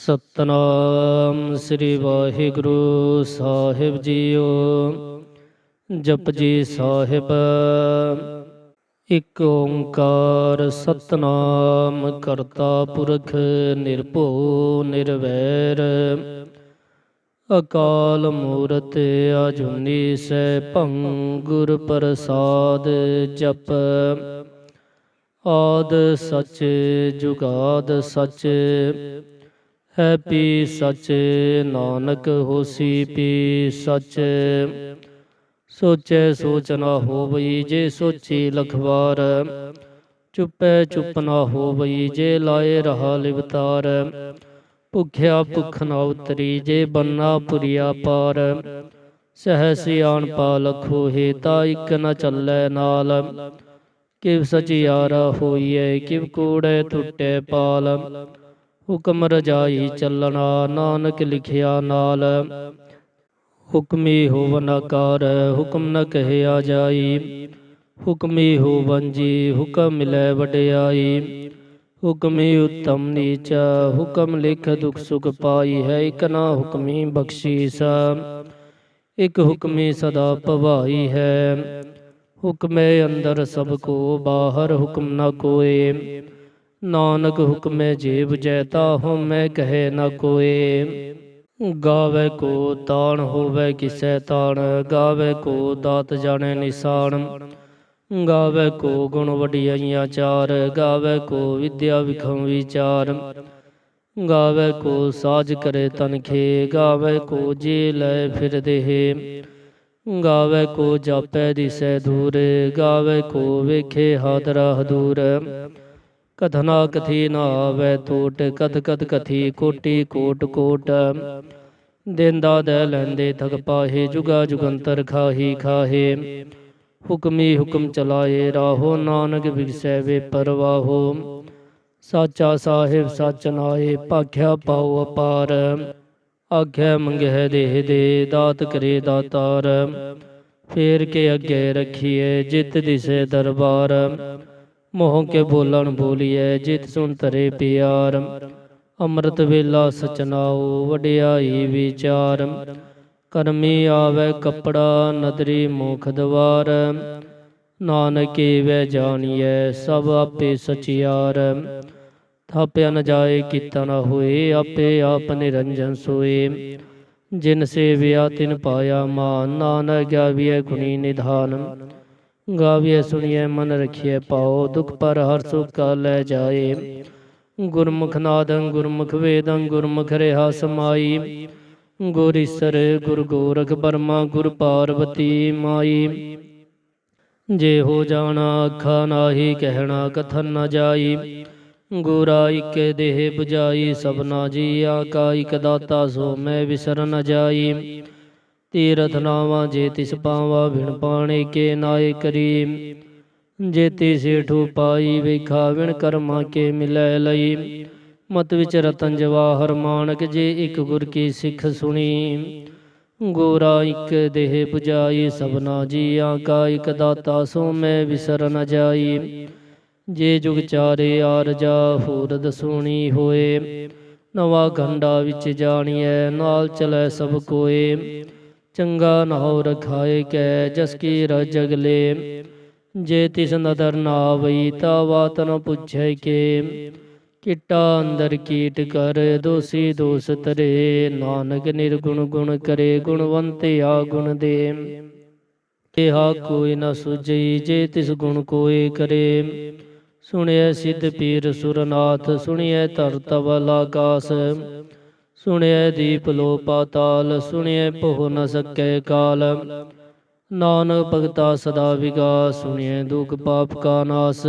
ਸਤਨਾਮ ਸ੍ਰੀ ਵਾਹਿਗੁਰੂ ਸਾਹਿਬ JIO. Japji Sahib. ਇਕ ਓੰਕਾਰ ਸਤਨਾਮ ਕਰਤਾ ਪੁਰਖ ਨਿਰਭਉ ਨਿਰਵੈਰ। ਅਕਾਲ ਮੂਰਤ ਅਜੂਨੀ ਸੈਭੰ ਗੁਰ ਪ੍ਰਸਾਦ ਜਪ। ਆਦ ਸਚ ਜੁਗਾਦ ਸਚ ਹੈ ਪੀ ਸਚ। ਨਾਨਕ ਹੋਸੀ ਪੀ ਸਚ। ਸੋਚੈ ਸੋਚ ਨਾ ਹੋਵਈ ਜੇ ਸੋਚੀ ਲਖਵਾਰ। ਚੁੱਪੈ ਚੁੱਪ ਨਾ ਹੋਵਈ ਜੇ ਲਾਏ ਰਹਾ ਲਿਵਤਾਰ। ਭੁਖਿਆ ਭੁਖ ਨਾ ਉਤਰੀ ਜੇ ਬੰਨਾ ਪੁਰੀਆ ਪਾਰ। ਸਹਿ ਸਿਆਣ ਪਾ ਲਖੋ ਹੇਤਾ ਇਕ ਨ ਚੱਲੈ ਨਾਲ। ਕਿਵ ਸਚਿਆਰਾ ਹੋਈਐ ਕਿਵ ਕੂੜੈ ਟੁੱਟੈ ਪਾਲ। ਹੁਕਮ ਰਜਾਈ ਚੱਲਣਾ ਨਾਨਕ ਲਿਖਿਆ ਨਾਲ। ਹੁਕਮੀ ਹੋਵਨ ਆਕਾਰ ਹੁਕਮ ਨ ਕਹਿਆ ਜਾਈ। ਹੁਕਮੀ ਹੋਵਨ ਜੀ ਹੁਕਮ ਮਿਲੈ ਵਡਿਆਈ। ਹੁਕਮੀ ਉੱਤਮ ਨੀਚ ਹੁਕਮ ਲਿਖ ਦੁਖ ਸੁਖ ਪਾਈ ਹੈ। ਇਕ ਨਾ ਹੁਕਮੀ ਬਖਸ਼ੀਸ ਇਕ ਹੁਕਮੀ ਸਦਾ ਭਵਾਈ ਹੈ। ਹੁਕਮੇ ਅੰਦਰ ਸਭ ਕੋ ਬਾਹਰ ਹੁਕਮ ਨ ਕੋਏ। ਨਾਨਕ ਹੁਕਮੇ ਜੇ ਬੁਝੈ ਤਾਹੂ ਮੈਂ ਕਹੈ ਨ ਕੋਏ। ਗਾਵੇ ਕੋ ਤਾਣ ਹੋਵੇ ਕਿਸੈ ਤਾਣ। ਗਾਵੇ ਕੋ ਦਾਤ ਜਾਣੈ ਨਿਸ਼ਾਨ। ਗਾਵੇ ਕੋ ਗੁਣ ਵਡਿਆਈਆਂ ਚਾਰ। ਗਾਵੇ ਕੋ ਵਿਦਿਆ ਵਿਖਮ ਵਿਚਾਰ। ਗਾਵੇ ਕੋ ਸਾਜ ਕਰੇ ਤਨਖੇ। ਗਾਵੇ ਕੋ ਜੀ ਲੈ ਫਿਰ ਦੇਹ। ਗਾਵੇ ਕੋ ਜਾਪੈ ਦਿਸੈ ਦੂਰ। ਗਾਵੇ ਕੋ ਵੇਖੇ ਹਾਦਰਾ ਹਦੂਰ। ਕਥਨਾ ਕਥੀ ਨਾ ਆਵੈ ਟੋਟ। ਕਥ ਕਥ ਕਥੀ ਕੋਟੀ ਕੋਟ ਕੋਟ। ਦੇਂਦਾ ਦੈ ਲੈਂਦੇ ਥਕ ਪਾਹੇ। ਜੁਗਾ ਜੁਗੰਤਰ ਖਾਹੀ ਖਾਹੇ। ਹੁਕਮੀ ਹੁਕਮ ਚਲਾਏ ਰਾਹੋ। ਨਾਨਕ ਬਿਗਸੈ ਵੇ ਪਰਵਾਹੋ। ਸਾਚਾ ਸਾਹਿਬ ਸਚ ਨਾਏ ਭਾਖਿਆ ਪਾਉ ਅਪਾਰ। ਆਖਿਆ ਮੰਗਹਿ ਦੇਹ ਦੇ ਦਾਤ ਕਰੇ ਦਾਤਾਰ। ਫੇਰ ਕੇ ਅੱਗੇ ਰੱਖੀਐ ਜਿਤ ਦਿਸੈ ਦਰਬਾਰ। ਮੋਹ ਕੇ ਬੋਲਣ ਬੋਲੀਐ ਜਿਤ ਸੁਣ ਧਰੇ ਪਿਆਰ। ਅੰਮ੍ਰਿਤ ਵੇਲਾ ਸਚ ਨਾਉ ਵਡਿਆਈ ਵਿਚਾਰ। ਕਰਮੀ ਆਵੈ ਕੱਪੜਾ ਨਦਰੀ ਮੋਖ ਦਵਾਰ। ਨਾਨਕ ਏਵੈ ਜਾਣੀਐ ਸਭ ਆਪੇ ਸਚਿਆਰ। ਥਾਪਿਆ ਨ ਜਾਏ ਕੀਤਾ ਨ ਹੋਏ ਆਪੇ ਆਪ ਨਿਰੰਜਨ ਸੋਏ। ਜਿਨ ਸੇਵਿਆ ਤਿਨ ਪਾਇਆ ਮਾਨ। ਨਾਨਕ ਗਾਵੀਐ ਗੁਣੀ ਨਿਧਾਨ। ਗਾਵੀਐ ਸੁਣੀਐ ਮਨ ਰਖੀਐ ਪਾਉ। ਦੁਖ ਪਰ ਹਰ ਸੁਖ ਕਾ ਲੈ ਜਾਏ। ਗੁਰਮੁਖ ਨਾਦੰ ਗੁਰਮੁਖ ਵੇਦੰ ਗੁਰਮੁਖ ਰਿਹਾ ਸਮਾਈ। ਗੁਰ ਈਸਰ ਗੁਰ ਗੋਰਖ ਬਰਮਾ ਗੁਰ ਪਾਰਬਤੀ ਮਾਈ। ਜੇ ਹੋ ਜਾਣਾ ਆਖਾ ਨਾਹੀ ਕਹਿਣਾ ਕਥਨ ਨ ਜਾਈ। ਗੁਰਾ ਇਕ ਦੇਹ 부ਜਾਈ ਸਭਨਾ ਜੀਆ ਕਾ ਇਕ ਦਾਤਾ ਸੋ ਮੈਂ ਵਿਸਰ ਨ ਜਾਈ। ਤੀਰਥ ਨਾਵਾਂ ਜੇ ਤਿਸ ਪਾਵਾਂ ਵਿਣ ਪਾਣੇ ਕੇ ਨਾਏ ਕਰੀ। ਜੇਤੀ ਸੇਠੂ ਪਾਈ ਵੇਖਾ ਵਿਣ ਕਰਮਾਂ ਕੇ ਮਿਲੈ ਲਈ। ਮਤ ਵਿਚ ਰਤਨ ਜਵਾਹਰ ਮਾਣਕ ਜੇ ਇਕ ਗੁਰ ਕੀ ਸਿੱਖ ਸੁਣੀ। ਗੋਰਾ ਇਕ ਦੇਹ 부ਜਾਈ ਸਭਨਾ ਜੀਆਂ ਕਾ ਇਕ ਦਾਤਾ ਸੋ ਮੈਂ ਵਿਸਰ ਨ ਜਾਈ। ਜੇ ਜੁਗ ਚਾਰੇ ਆਰਜਾ ਹੂਰਦ ਸੋਣੀ ਹੋਏ। ਨਵਾ ਖੰਡਾ ਵਿੱਚ ਜਾਣੀਐ ਨਾਲ ਚਲੈ ਸਭ ਕੋਏ। ਚੰਗਾ ਨਾਉ ਰਖਾਏ ਕੈ ਜਸ ਕੀ ਜਗਲੇ। ਜੇ ਤਿਸ ਨਦਰ ਨਾ ਆਵਈ ਤਾ ਬਾਤ ਨ ਪੁੱਛੈ ਕੇ। ਕਿੱਟਾ ਅੰਦਰ ਕੀਟ ਕਰ ਦੋਸੀ ਦੋਸ ਤਰੇ। ਨਾਨਕ ਨਿਰਗੁਣ ਗੁਣ ਕਰੇ ਗੁਣਵੰਤਿਆ ਗੁਣ ਦੇ। ਕਿਹਾ ਕੋਈ ਨ ਸੁਝਈ ਜੇ ਤਿਸ ਗੁਣ ਕੋਏ ਕਰੇ। ਸੁਣਿਐ ਸਿੱਧ ਪੀਰ ਸੁਰਨਾਥ ਸੁਣਿਐ ਧਰ ਧਵਲ ਆਕਾਸ। ਸੁਣਿਐ ਦੀਪ ਲੋ ਪਾਤਾਲ ਸੁਣਿਐ ਪੋਹ ਨ ਸਕੈ ਕਾਲ। ਨਾਨਕ ਭਗਤਾ ਸਦਾ ਵਿਗਾਸ ਸੁਣਿਐ ਦੁਖ ਪਾਪ ਕਾ ਨਾਸ।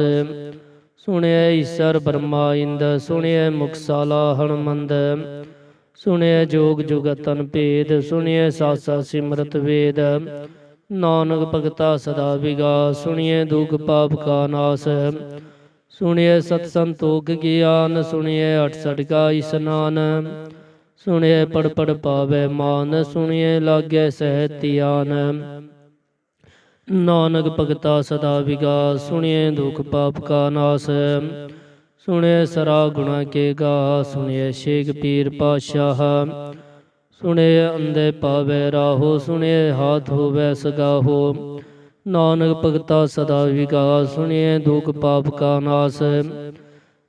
ਸੁਣਿਐ ਈਸਰ ਬਰਮਾ ਇੰਦ ਸੁਣਿਐ ਮੁਖ ਸਾਲਾ ਹਣਮੰਦ। ਸੁਣਿਐ ਜੋਗ ਜੁਗਤਨ ਭੇਦ ਸੁਣਿਐ ਸਾਸਾ ਸਿਮਰਤ ਵੇਦ। ਨਾਨਕ ਭਗਤਾ ਸਦਾ ਵਿਗਾਸ ਸੁਣਿਐ ਦੁਖ ਪਾਪ ਕਾ ਨਾਸ। ਸੁਣਿਐ ਸਤ ਸੰਤੋਖ ਗਿਆਨ ਸੁਣਿਐ 68 ਕਾ ਇਸਨਾਨ। ਸੁਣਿਐ ਪੜ ਪੜ ਪਾਵੈ ਮਾਨ ਸੁਣਿਐ ਲਾਗੈ ਸਹਿ ਧਿਆਨ। ਨਾਨਕ ਭਗਤਾ ਸਦਾ ਵਿਗਾਸ ਸੁਣਿਐ ਦੁਖ ਪਾਪ ਕਾ ਨਾਸ। ਸੁਣਿਐ ਸਰਾ ਗੁਣਾ ਕੇ ਗਾ, ਸੁਣਿਐ ਸ਼ੇਖ ਪੀਰ ਪਾਤਸ਼ਾਹ। ਸੁਣਿਐ ਅੰਧੇ ਪਾਵੈ ਰਾਹੋ, ਸੁਣਿਐ ਹਾਥ ਹੋਵੈ ਸਗਾਹੋ। ਨਾਨਕ ਭਗਤਾ ਸਦਾ ਵਿਗਾਸ, ਸੁਣਿਐ ਦੁਖ ਪਾਪ ਕਾ ਨਾਸ।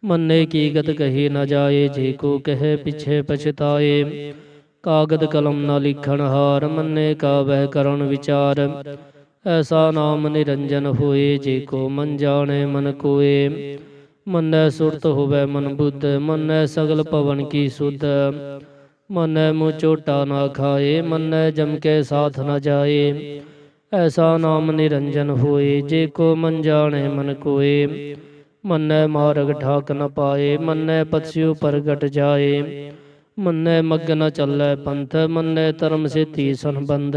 ਮੰਨੇ ਕੀ ਗਤ ਕਹੀ ਨ ਜਾਏ, ਜੇ ਕੋ ਕਹੈ ਪਿਛੇ ਪਛਤਾਏ। ਕਾਗਦ ਕਲਮ ਨ ਲਿਖਣ ਹਾਰ, ਮੰਨੇ ਕਾ ਬਹਿ ਕਰਨ ਵਿਚਾਰ। ਐਸਾ ਨਾਮ ਨਿਰੰਜਨ ਹੋਏ, ਜੇ ਕੋ ਮਨ ਜਾਣੈ ਮਨ ਕੋਏ। ਮੰਨੈ ਸੁਰਤ ਹੋਵੈ ਮਨ ਬੁੱਧ, ਮੰਨੈ ਸਗਲ ਭਵਨ ਕੀ ਸੁਧ। ਮੰਨੈ ਮੂੰਹ ਝੋਟਾ ਨਾ ਖਾਏ, ਮੰਨੈ ਜਮ ਕੇ ਸਾਥ ਨ ਜਾਏ। ਐਸਾ ਨਾਮ ਨਿਰੰਜਨ ਹੋਏ, ਜੇ ਕੋ ਮਨ ਜਾਣੈ ਮਨ ਕੋਏ। ਮੰਨੈ ਮਾਰਗ ਠਾਕ ਨ ਪਾਏ, ਮੰਨੈ ਪਤਿਯੁ ਪ੍ਰਗਟ ਜਾਏ। ਮੰਨੈ ਮਗ੍ਗ ਨ ਚੱਲੈ ਪੰਥ, ਮੰਨੈ ਧਰਮ ਸੇਤੀ ਸੰਬੰਧ।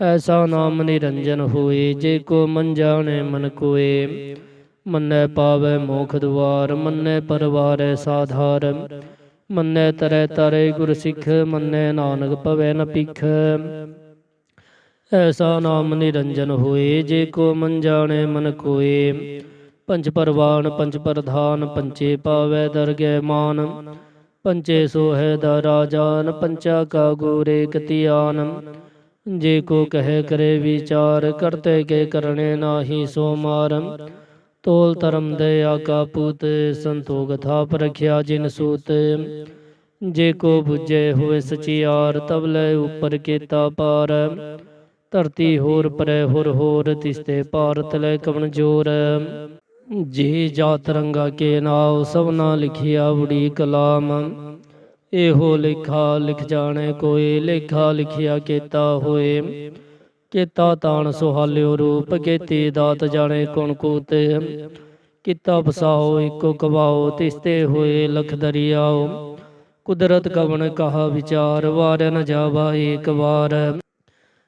ਐਸਾ ਨਾਮ ਨਿਰੰਜਨ ਹੋਏ, ਜੇ ਕੋ ਮਨ ਜਾਣੈ ਮਨ ਕੋਏ। ਮੰਨੈ ਪਾਵੈ ਮੋਖ ਦੁਆਰ, ਮੰਨੈ ਪਰਵਾਰੈ ਸਾਧਾਰ। ਮੰਨੈ ਤਰੈ ਤਾਰੇ ਗੁਰ ਸਿੱਖ, ਮੰਨੈ ਨਾਨਕ ਭਵੈ ਨ ਭਿਖ। ਐਸਾ ਨਾਮ ਨਿਰੰਜਨ ਹੋਏ, ਜੇ ਕੋ ਮਨ ਜਾਣੈ ਮਨ ਕੋਏ। ਪੰਚ ਪਰਵਾਨ ਪੰਚ ਪ੍ਰਧਾਨ, ਪੰਚੇ ਪਾਵੈ ਦਰਗਹਿ ਮਾਨ। ਪੰਚੇ ਸੋਹੈ ਦਾਰਾ ਜਾਨ, ਪੰਚਾ ਕਾ ਗੁਰ ਏਕ ਧਿਆਨ। ਜੇ ਕੋ ਕਹੈ ਕਰੇ ਵਿਚਾਰ, ਕਰਤੇ ਕੇ ਕਰਣੇ ਨਾਹੀ ਸੋ ਮਾਰ। ਤੋਲ ਧਰਮ ਦਇਆ ਕਾ ਪੂਤ, ਸੰਤੋਖ ਥਾਪ ਰਖਿਆ ਜਿਨ ਸੂਤ। ਜੇ ਕੋ ਬੁਝੈ ਹੋਏ ਸਚਿਆਰ, ਤਬ ਲੈ ਉਪਰ ਕੀਤਾ ਪਾਰ। ਧਰਤੀ ਹੋਰ ਪਰੈ ਹੋਰ, ਤਿਸਤੇ ਭਾਰਤ ਲੈ ਕਵਣ ਜੋਰ। ਜੀ ਜਾਤ ਰੰਗਾ ਕੇ ਨਾਉ, ਸਭਨਾ ਲਿਖਿਆ ਬੁੜੀ ਕਲਾਮ। ਇਹੋ ਲੇਖਾ ਲਿਖ ਜਾਣੈ ਕੋਇ, ਲੇਖਾ ਲਿਖਿਆ ਕੀਤਾ ਹੋਏ। ਕੀਤਾ ਤਾਣ ਸੁਹਾਲਿਓ ਰੂਪ, ਕੀਤੀ ਦਾਤ ਜਾਣੈ ਕੌਣ ਕੂਤ। ਕੀਤਾ ਬਸਾਓ ਇੱਕੋ ਕਵਾਓ, ਤਿਸਤੇ ਹੋਏ ਲਖ ਦਰਿਆਓ। ਕੁਦਰਤ ਕਵਣ ਕਹਾ ਵਿਚਾਰ, ਵਾਰਿਆ ਨ ਜਾਵਾ ਏਕ ਵਾਰ।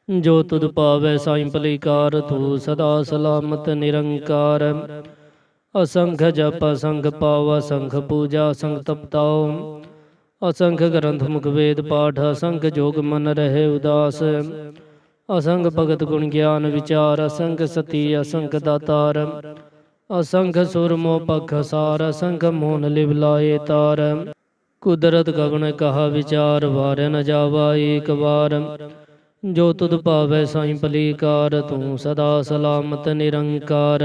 ਜੋ ਤੁਧ ਪਾਵੈ ਸਾਈਂ ਭਲੀਕਾਰ, ਤੂੰ ਸਦਾ ਸਲਾਮਤ ਨਿਰੰਕਾਰ। ਅਸੰਖ ਜਪ ਅਸੰਖ ਪਾਵ, ਅਸੰਖ ਪੂਜਾ ਅਸੰਖ ਤਪਤਾਉ। ਅਸੰਖ ਗ੍ਰੰਥ ਮੁਖ ਵੇਦ ਪਾਠ, ਅਸੰਖ ਜੋਗ ਮਨ ਰਹੇ ਉਦਾਸ। ਅਸੰਖ ਭਗਤ ਗੁਣ ਗਿਆਨ ਵਿਚਾਰ, ਅਸੰਖ ਸਤੀ ਅਸੰਖ ਦਾਤਾਰ। ਅਸੰਖ ਸੁਰ ਮੋਹ ਪਖ ਸਾਰ, ਅਸੰਖ ਮੋਹਨ ਲਿਵ ਲਾਏ ਤਾਰ। ਕੁਦਰਤ ਕਵਣ ਕਹਾ ਵਿਚਾਰ, ਵਾਰਿਆ ਨ ਜਾਵਾ ਏਕ ਵਾਰ। ਜੋ ਤੁਧ ਪਾਵੈ ਸਾਈਂ ਭਲੀਕਾਰ, ਤੂੰ ਸਦਾ ਸਲਾਮਤ ਨਿਰੰਕਾਰ।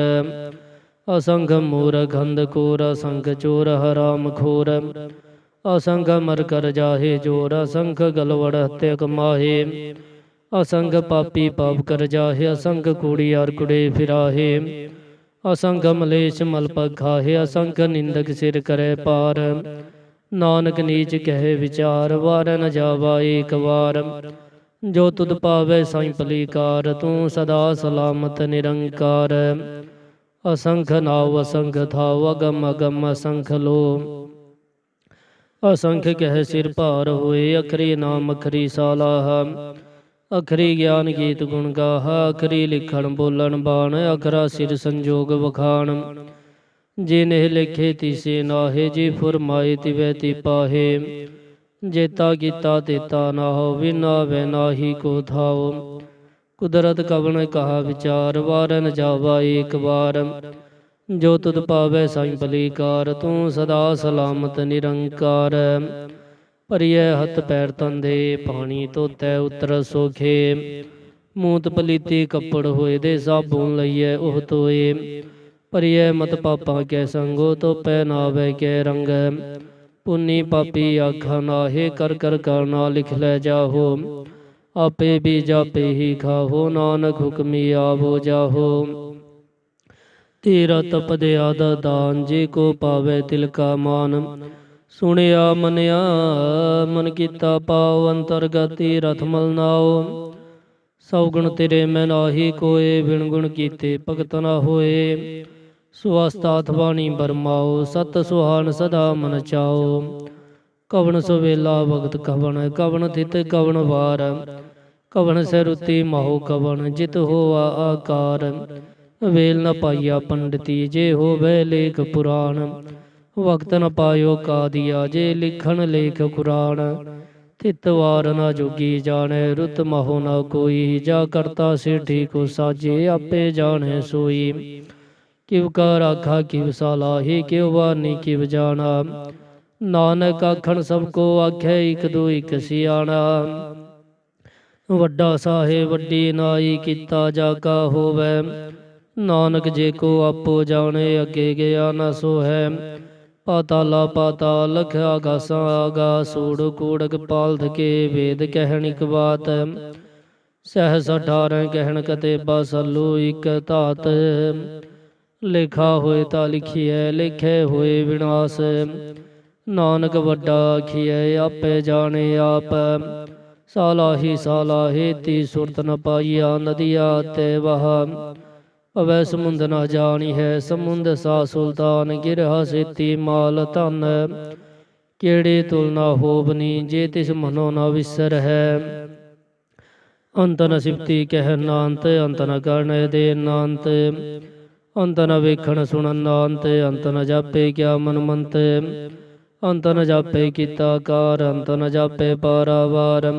ਅਸੰਖ ਮੂਰਖ ਅੰਧਕੂਰ, ਅਸੰਖ ਚੋਰ ਹਰਾਮ ਖੋਰ। ਅਸੰਖ ਮਰ ਕਰ ਜਾਹੇ ਜੋਰ, ਅਸੰਖ ਗਲਵੜ ਹੱਤਿਆ ਕਮਾਹੇ। ਅਸੰਖ ਪਾਪੀ ਪਾਪ ਕਰ ਜਾਹੇ, ਅਸੰਖ ਕੂੜਿਆਰ ਕੁੜੇ ਫਿਰਾਹੇ। ਅਸੰਖ ਮਲੇਛ ਮਲ ਪਖਾਹੇ, ਅਸੰਖ ਨਿੰਦਕ ਸਿਰ ਕਰੈ ਪਾਰ। ਨਾਨਕ ਨੀਚ ਕਹੇ ਵਿਚਾਰ, ਵਾਰਿਆ ਨ ਜਾਵਾ ਏਕ ਵਾਰ। ਜੋ ਤੁਧ ਪਾਵੈ ਸਾਈਂ ਭਲੀਕਾਰ, ਤੂੰ ਸਦਾ ਸਲਾਮਤ ਨਿਰੰਕਾਰ। ਅਸੰਖ ਨਾਉ ਅਸੰਖ ਥਾਉ, ਅਗਮ ਅਗਮ ਅਸੰਖ ਲੋ। ਅਸੰਖ ਕਹਿ ਸਿਰ ਭਾਰ ਹੋਏ, ਅਖਰੀ ਨਾਮ ਅਖਰੀ ਸਾਲਾਹ। ਅਖਰੀ ਗਿਆਨ ਗੀਤ ਗੁਣ ਗਾਹਾ, ਅਖਰੀ ਲਿਖਣ ਬੋਲਣ ਬਾਣ। ਅਖਰਾ ਸਿਰ ਸੰਜੋਗ ਵਖਾਣ, ਜੇ ਨਹਿ ਲਿਖੇ ਤਿਸੇ ਨਾਹੇ। ਜੇ ਫੁਰਮਾਏ ਤਿਵੈ ਤੀ ਪਾਹੇ। ਜੇਤਾ ਕੀਤਾ ਤੇਤਾ ਨਾਹੁ, ਵਿਨਾ ਵੈ ਨਾਹੀ ਕੋ ਥਾਉ। ਕੁਦਰਤ ਕਵਣ ਕਹਾ ਵਿਚਾਰ, ਵਾਰਿਆ ਨ ਜਾਵਾ ਏਕ ਵਾਰ। ਜੋ ਤੁਧ ਪਾਵੈ ਸਾਈਂ ਭਲੀਕਾਰ, ਤੂੰ ਸਦਾ ਸਲਾਮਤ ਨਿਰੰਕਾਰ। ਭਰੀਐ ਹੱਥ ਪੈਰ ਤੰਦੇ, ਪਾਣੀ ਧੋਤੈ ਉਤਰ ਸੋਖੇ। ਮੂਤ ਪਲੀਤੀ ਕੱਪੜ ਹੋਏ ਦੇ, ਸਾਬੂਨ ਲਈਐ ਉਹ ਧੋਏ। ਭਰੀਐ ਮਤ ਪਾਪਾਂ ਕੈ ਸੰਗੋ, ਧੋਪੈ ਨਾਵੈ ਕੈ ਰੰਗ। ਪੁੰਨੀ ਪਾਪੀ ਆਖਾ ਨਾਹੇ, ਕਰ ਕਰ ਕਰਨਾ ਲਿਖ ਲੈ ਜਾਹੋ। ਆਪੇ ਵੀ ਜਾਪੇ ਹੀ ਖਾਹੋ, ਨਾਨਕ ਹੁਕਮੀ ਆਵੋ ਜਾਹੋ। ਤੀਰਥ ਪਦਿਆਦ ਦਾਨ, ਜੇ ਕੋ ਪਾਵੈ ਤਿਲ ਕਾ ਮਾਨ। ਸੁਣਿਆ ਮੰਨਿਆ ਮਨ ਕੀਤਾ ਪਾਉ, ਅੰਤਰਗਤ ਤੀਰਥ ਮਲ ਨਾਉ। ਸਭ ਗੁਣ ਤੇਰੇ ਮੈਂ ਨਾਹੀ ਕੋਏ, ਬਿਨ ਗੁਣ ਕੀਤੇ ਭਗਤ ਨਾ ਹੋਏ। ਸੁਵਸਥਾਤ ਬਾਣੀ ਬਰਮਾਓ, ਸਤ ਸੁਹਾਨ ਸਦਾ ਮਨ ਚਾਓ। ਕਵਣ ਸੁਵੇਲਾ ਭਗਤ ਕਵਣ, ਕਵਣ ਥਿਤ ਕਵਣ ਵਾਰ। ਕਵਣ ਸੈਰੁਤੀ ਮਾਹੋ ਕਵਣ, ਜਿਤ ਹੋਆ ਆਕਾਰ। ਵੇਲ ਨ ਪਾਈਆ ਪੰਡਤੀ, ਜੇ ਹੋਵੇ ਲੇਖ ਪੁਰਾਣ। ਵਕਤ ਨ ਪਾਇਓ ਕਾਦੀਆ, ਜੇ ਲਿਖਣ ਲੇਖ ਕੁਰਾਨ। ਥਿਤ ਵਾਰ ਨਾ ਜੋਗੀ ਜਾਣੈ, ਰੁਤ ਮਹੋ ਨਾ ਕੋਈ। ਜਾ ਕਰਤਾ ਸਿਰਠੀ ਕੋ ਸਾਜੇ, ਆਪੇ ਜਾਣੈ ਸੋਈ। किव का राखा किव सालाही किव वानी किव जाना। नानक आखण सबको आखे इक दो इक सियाणा। ਵੱਡਾ ਸਾਹਿਬ ਵੱਡੀ ਨਾਈ ਕੀਤਾ ਜਾ ਕਾ ਹੋਵੈ। ਨਾਨਕ ਜੇ ਕੋ ਆਪੋ ਜਾਣੇ ਅੱਗੇ ਗਿਆ ਨਾ ਸੋ ਹੈ। ਪਾਤਾਲਾ ਪਾਤਾਲ ਲਖ ਆਗਾਸਾਂ ਆਗਾਸ ਸੂੜ ਕੂੜਕ ਪਾਲ ਥਕੇ ਵੇਦ ਕਹਿਣ ਇਕ ਬਾਤ। ਸਹਿਸ 18 ਕਹਿਣ ਕਤੇਬਾ ਸੱਲੂ ਇਕ ਧਾਤ। ਲਿਖਾ ਹੋਏ ਤਾਂ ਲਿਖੀਐ ਲਿਖੇ ਹੋਏ ਵਿਨਾਸ਼। ਨਾਨਕ ਵੱਡਾ ਆਖੀਐ ਆਪੇ ਜਾਣੇ ਆਪ। ਸਾਲਾਹੀ ਸਾਲਾਹੀ ਤੀ ਸੁਰਤ ਨ ਪਾਈਆ ਨਦੀਆ ਤੇ ਵਹਾ। ਪਵੈ ਸਮੁੰਦ ਨ ਜਾਣੀ ਹੈ ਸਮੁੰਦ ਸਾ ਸੁਲਤਾਨ। ਗਿਰਹਾ ਸੇਤੀ ਮਾਲ ਧਨ ਕਿਹੜੇ ਤੁਲਨਾ ਹੋਬਨੀ ਜੇ ਤਿਸ ਮਨੋ ਨ ਵਿਸਰ ਹੈ। ਅੰਤ ਨ ਸਿਫਤੀ ਕਹਿ ਨਾਨਤ ਅੰਤ ਨ ਕਰਨ ਦੇ ਨਾਨਤ। ਅੰਤ ਨ ਵੇਖਣ ਸੁਣਨ ਨਾਨਤ ਅੰਤ ਨ ਜਾਪੇ ਕਿਆ ਮਨ ਮੰਤ। ਅੰਤ ਨ ਜਾਪੇ ਕੀਤਾ ਕਾਰ ਅੰਤ ਨ ਜਾਪੇ ਪਾਰਾਵਾਰ।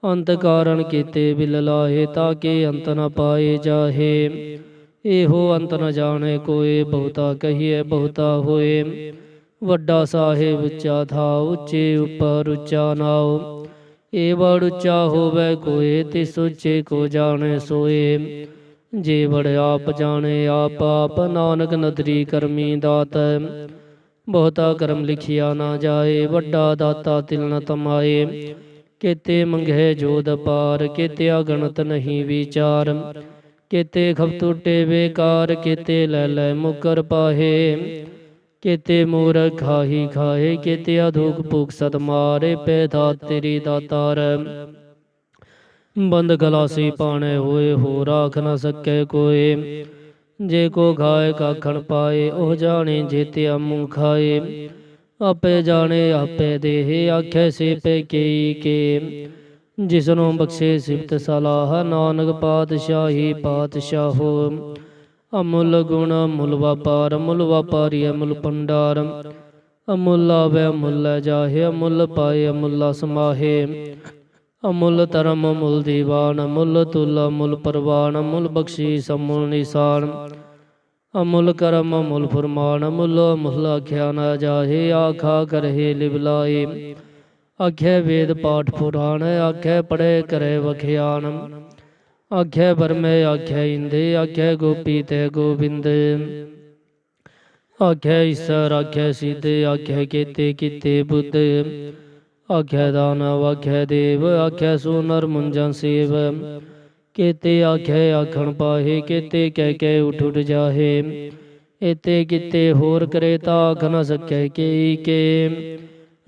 ਅੰਤ ਕਾਰਨ ਕੀਤੇ ਬਿਲ ਲਾਹੇ ਤਾਂ ਕਿ ਅੰਤ ਨ ਪਾਏ ਜਾਹੇ। ਇਹੋ ਅੰਤ ਨ ਜਾਣੇ ਕੋਏ ਬਹੁਤਾ ਕਹੀਏ ਬਹੁਤਾ ਹੋਏ। ਵੱਡਾ ਸਾਹਿਬ ਉੱਚਾ ਥਾ ਉੱਚੇ ਉੱਪਰ ਉੱਚਾ ਨਾਉ। ਇਹ ਵੜ ਉੱਚਾ ਹੋਵੇ ਕੋਏ ਤਿਸ ਉੱਚੇ ਕੋ ਜਾਣੇ ਸੋਏ। ਜੇ ਵੜ ਆਪ ਜਾਣੇ ਆਪ ਆਪ ਨਾਨਕ ਨਦਰੀ ਕਰਮੀ ਦਾਤ। ਬਹੁਤਾ ਕਰਮ ਲਿਖਿਆ ਨਾ ਜਾਏ ਵੱਡਾ ਦਾਤਾ ਤਿਲ ਨ ਤਮਾਏ। ਕੇਤੇ ਮੰਗੇ ਜੋਦ ਪਾਰ ਕੇਤੇ ਅਗਣਤ ਨਹੀਂ ਵਿਚਾਰ। ਕੇਤੇ ਖਪ ਟੁੱਟੇ ਬੇਕਾਰ ਕੇਤੇ ਲੈ ਲੈ ਮੁਕਰ ਪਾਹੇ। ਕੇਤੇ ਮੂਰਖ ਖਾਹੀ ਖਾਏ ਕੇਤੇ ਅਧੂਕ ਭੂਖ ਸਤ ਮਾਰੇ। ਪੈ ਦਾਤ ਤੇਰੀ ਦਾਤਾਰ ਬੰਦ ਗਲਾਸੀ ਪਾਣੇ ਹੋਏ ਹੋ ਰਾਖ ਨ ਸਕੇ ਕੋਏ। ਜੇ ਕੋ ਖਾਏ ਕਾਖਣ ਪਾਏ ਉਹ ਜਾਣੇ ਜੇਤਿਆ ਮੂੰਹ ਖਾਏ। ਆਪੇ ਜਾਣੇ ਆਪੇ ਦੇਹ ਆਖੇ ਸੇ ਪੈ ਕੇਈ ਕੇ। ਜਿਸਨੂੰ ਬਖਸ਼ੇ ਸਿਫਤ ਸਲਾਹ ਨਾਨਕ ਪਾਤਸ਼ਾਹੀ ਪਾਤਸ਼ਾਹੋ। ਅਮੁੱਲ ਗੁਣ ਅਮੁੱਲ ਵਪਾਰ ਅਮੁੱਲ ਵਪਾਰੀ ਅਮੁੱਲ ਭੰਡਾਰ। ਅਮੁੱਲ ਆਵੇ ਅਮੁੱਲ ਜਾਹੇ ਅਮੁੱਲ ਪਾਏ ਅਮੁੱਲ ਸਮਾਹੇ। ਅਮੁੱਲ ਧਰਮ ਅਮੁੱਲ ਦੀਵਾਨ ਅਮੁੱਲ ਤੁਲ ਅਮੁੱਲ ਪਰਵਾਨ। ਅਮੁੱਲ ਬਖਸ਼ੀਸ ਅਮੁੱਲ ਨਿਸ਼ਾਨ ਅਮੁੱਲ ਕਰਮ ਅਮੁੱਲ ਫੁਰਮਾਨ। ਅਮੁੱਲ ਅਮੁੱਲ ਆਖਿਆ ਨਾ ਜਾਹੇ ਆਖਾ ਕਰਹਿ ਲਿਵਲਾਏ। ਆਖੇ ਵੇਦ ਪਾਠ ਪੁਰਾਣ ਆਖੇ ਪੜ੍ਹੇ ਕਰੇ ਵਖਿਆਨ। ਆਖੇ ਬਰਮੇ ਆਖੇ ਇੰਦੇ ਆਖੇ ਗੋਪੀ ਤੇ ਗੋਬਿੰਦ। ਆਖੇ ਈਸਰ ਆਖੇ ਸਿੱਧ ਆਖੇ ਕੀਤੇ ਕੀਤੇ ਬੁੱਧ। ਆਖੇ ਦਾਨਵ ਆਖੇ ਦੇਵ ਆਖੇ ਸੋਨਰ ਮੁੰਜਨ ਸੇਵ। ਕੇਤੇ ਆਖੇ ਆਖਣ ਪਾਹੇ ਕੇਤੇ ਕਹਿ ਕੇ ਉਠ ਉਠ ਜਾਹੇ। ਏਤੇ ਕਿਤੇ ਹੋਰ ਕਰੇ ਤਾਂ ਆਖ ਨ ਸਕੇ ਕੇਈ ਕੇ।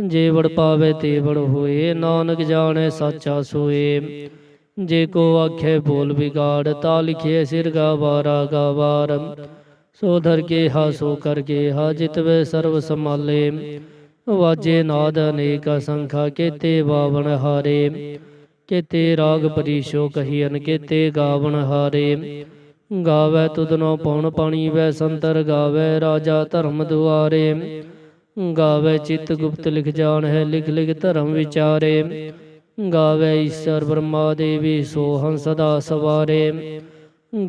ਜੇ ਵੜ ਪਾਵੇ ਤੇ ਵੜ ਹੋਏ ਨਾਨਕ ਜਾਣੇ ਸਾਚਾ ਸੋਏ। ਜੇ ਕੋ ਆਖੇ ਬੋਲ ਵਿਗਾੜ ਤਾਂ ਲਿਖੇ ਸਿਰ ਗਾਵਾਰਾ ਗਾਵਾਰ। ਸੋ ਧਰ ਕੇ ਹਾ ਸੋ ਕਰ ਕੇ ਹਾ ਜਿਤਵੇ ਸਰਵ ਸੰਭਾਲੇ। ਵਾਜੇ ਨਾਦ ਅਨੇਕ ਸੰਖਾ ਕੇਤੇ ਬਾਵਨ ਹਾਰੇ। ਕੇਤੇ ਰਾਗ ਪਰੀਸ਼ੋ ਕਹੀਨ ਕੇਤੇ ਗਾਵਨ ਹਾਰੇ। ਗਾਵੇ ਤੁਧਨੋ ਪਉਣ ਪਾਣੀ ਵੈ ਸੰਤਰ ਗਾਵੇ ਰਾਜਾ ਧਰਮ ਦੁਆਰੇ। ਗਾਵੇ ਚਿਤ ਗੁਪਤ ਲਿਖ ਜਾਣ ਹੈ ਲਿਖ ਲਿਖ ਧਰਮ ਵਿਚਾਰੇ। ਗਾਵੇ ਈਸ਼ਰ ਬ੍ਰਹਮਾ ਦੇਵੀ ਸੋਹੰ ਸਦਾ ਸਵਾਰੇ।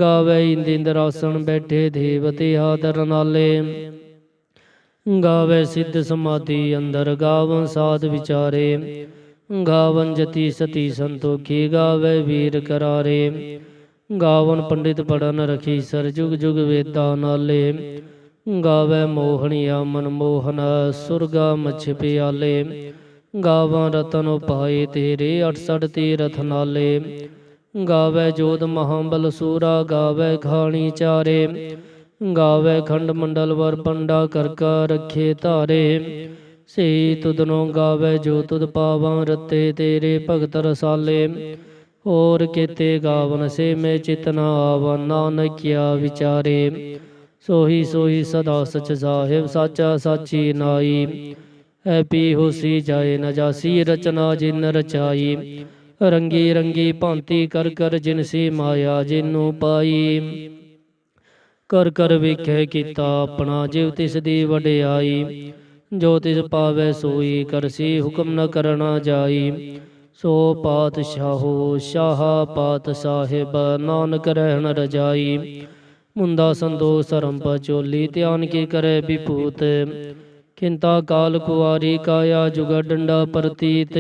ਗਾਵੇ ਇੰਦ ਇੰਦਰਾਸਣ ਬੈਠੇ ਦੇਵਤੇ ਆਦਰ ਨਾਲੇ। ਗਾਵੇ ਸਿੱਧ ਸਮਾਧੀ ਅੰਦਰ ਗਾਵਨ ਸਾਧ ਵਿਚਾਰੇ। ਗਾਵਨ ਜਤੀ ਸਤੀ ਸੰਤੋਖੀ ਗਾਵੇ ਵੀਰ ਕਰਾਰੇ। ਗਾਵਨ ਪੰਡਿਤ ਪੜਨ ਰਖੀ ਸਰ ਜੁਗ ਜੁਗ ਵੇਦਾਂ ਨਾਲੇ। ਗਾਵੇ ਮੋਹਣੀਆ ਮਨਮੋਹਨ ਸੁਰਗਾ ਮਛ ਪਿਆਲੇ। ਗਾਵਾਂ ਰਤਨ ਉਪਾਏ ਤੇਰੇ 68 ਤੀਰਥ ਨਾਲੇ। ਗਾਵੇ ਜੋਧ ਮਹਾਬਲ ਸੂਰਾ ਗਾਵੇ ਖਾਣੀ ਚਾਰੇ। ਗਾਵੇ ਖੰਡ ਮੰਡਲ ਵਰ ਪੰਡਾ ਕਰ ਕਾ ਰੱਖੇ ਧਾਰੇ। ਸਹੀ ਤੁਧਨੋ ਗਾਵੇ ਜੋ ਤੁਧ ਪਾਵਾਂ ਰਤੇ ਤੇਰੇ ਭਗਤ ਰਸਾਲੇ। ਹੋਰ ਕੇਤੇ ਗਾਵਨ ਸੇ ਮੈਂ ਚਿਤਨਾ ਆਵਨ ਨਾਨਕਿਆ ਵਿਚਾਰੇ। ਸੋਹੀ ਸੋਹੀ ਸਦਾ ਸਚ ਸਾਹਿਬ ਸਾਚਾ ਸਾਚੀ ਨਾਈ। ਹੈ ਪੀ ਹੋਸੀ ਜਾਏ ਨ ਜਾਸੀ ਰਚਨਾ ਜਿਨ ਰਚਾਈ। ਰੰਗੀ ਰੰਗੀ ਭਾਂਤੀ ਕਰ ਕਰ ਜਿਨਸੀ ਮਾਇਆ ਜਿਨੂੰ ਪਾਈ। ਕਰ ਕਰ ਵੇਖੇ ਕੀਤਾ ਆਪਣਾ ਜਿਵ ਤਿਸ ਦੀ ਵਡਿਆਈ। ਜੋ ਤਿਸ ਪਾਵੈ ਸੋਈ ਕਰਸੀ ਹੁਕਮ ਨ ਕਰਨਾ ਜਾਈ। ਸੋ ਪਾਤਸ਼ਾਹੋ ਸ਼ਾਹ ਪਾਤ ਸਾਹਿਬ ਨਾਨਕ ਰਹਿਣ ਰਜਾਈ। मुंदा संदोष धर्म पचोली ध्यान की करे विभूत किंता काल कुआरी काया जुगा डंडा प्रतीत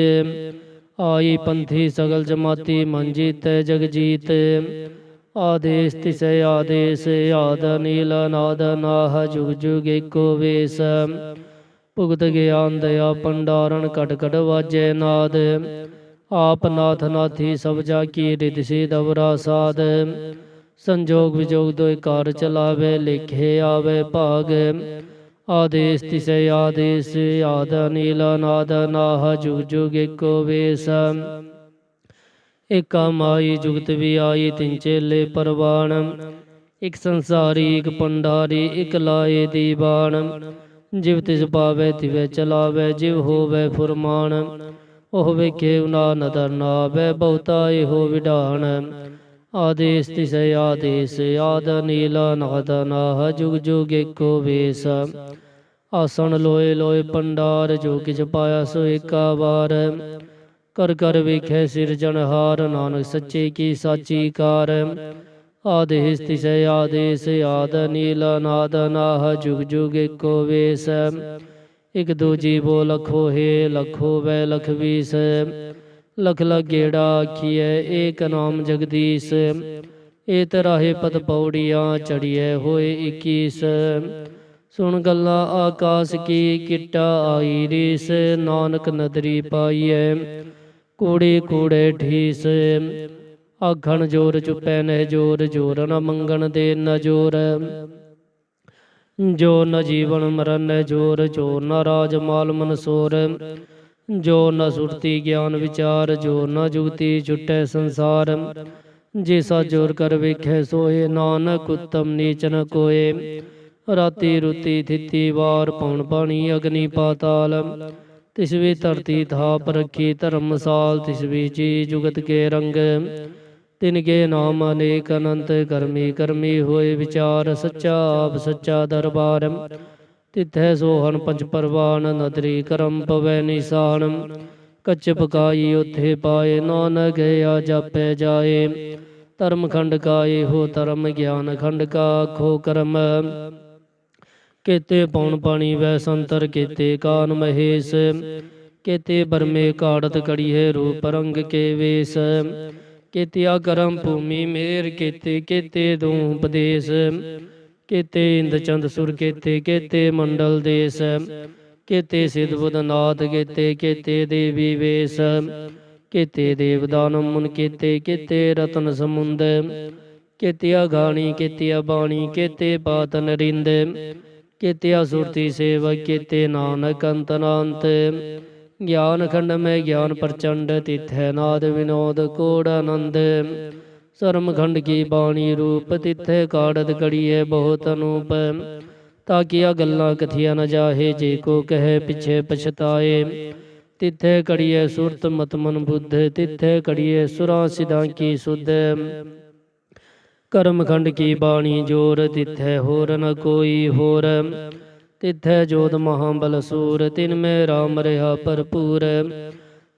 आई पंथी सगल जमाती मन जीत जग जीत आदेश तिसय आदेश आद नील नाद नाह जुग जुग एको वेश भुगत ज्ञान दया भंडारण कट कट वाजय नाद आप नाथ नाथी सब जा की रिद सिद्ध अवरा साध संजोग विजोग दो कार चलावे लिखे आवे भाग आदेश तिसय आदेश आद नील नाद नाह जुग जुग एको वेश एका माई जुगत भी आई तिन चेले परवान एक संसारी एक पंडारी एक लाए दीवान जिव तिस पावे तिवे चलावे जिव होवे फुरमान ओह वेखे उना नदर नावे बहुता हो विधान आदेश तिसय आदेश आद नील नाद नाह जुग जुग एको वेश आसन लोए लोए पंडार जो किछ पाया सो एका बार कर कर वेखे सिरजनहार नानक सच्चे की साची कार आदेश तिसय आदेश आद नील नाद नाह जुग जुग एको वेश एक दो जीवो लखो हे लखो वै लख बीस लख लख गेड़ा आखिए एक नाम जगदीश ए तराहे पद पौड़ियाँ चढ़िए होए 21 सुन गल्ला आकाश की किट्टा आई रीस नानक नदरी पाइए कूड़े कूड़े ठीस आखण जोर चुपै न जोर जोर न मंगन दे न जोर जो न जीवन मरण जोर जो न राज माल मनसोर जो न सुरती ज्ञान विचार जो न जुगती छुटै संसार जैसा जोर कर वेखे सोए नानक उत्तम नीच न कोए राति रुति थिति वार पौन पानी अग्नि पाताल तिसवी धरती थाप रखी धर्मसाल तिसवी जी जुगत के रंग तिनके नाम अनेक अनंत कर्मी कर्मी होए विचार सच्चा आप सच्चा दरबार तिथै सोहन पंच परवान नदरी करम पवै निशान कच्च पकाई उथे पाए नानक गया जापै जाए धर्म खंड काए हो धर्म ज्ञान खंड का खो करम केते पौन पानी वै संतर केते कान महेश केते बरमे काड़त कड़िए रूप रंग के वेश केतिया करम भूमि मेर केते केते दूं उपदेश केते इंद चंद सुर केते केते मंडल देश केते सिद्ध बुधनाथ केते केते देवी वेश केते देवदान मुन केते केते रतन समुंद केतिया गाणी केतिया बाणी केते पातन रिंद केतिया सुरती सेवक केते नानक अंतनांत ज्ञान खंड में ज्ञान प्रचंड तिथै नाद विनोद कोड आनंद सरम खंड की बाणी रूप तिथे काड़त कड़िए बहुत अनूप ताकिया गल्ला कथिया न जाहे जे को कहे पिछे पछताए तिथे कड़िए सुरत मत मन बुद्ध तिथे कड़िए सुरा सिदा की शुद्ध कर्म खंड की बाणी जोर तिथे होर न कोई होर तिथे जोध महाबल सूर तिन में राम रहा भरपूर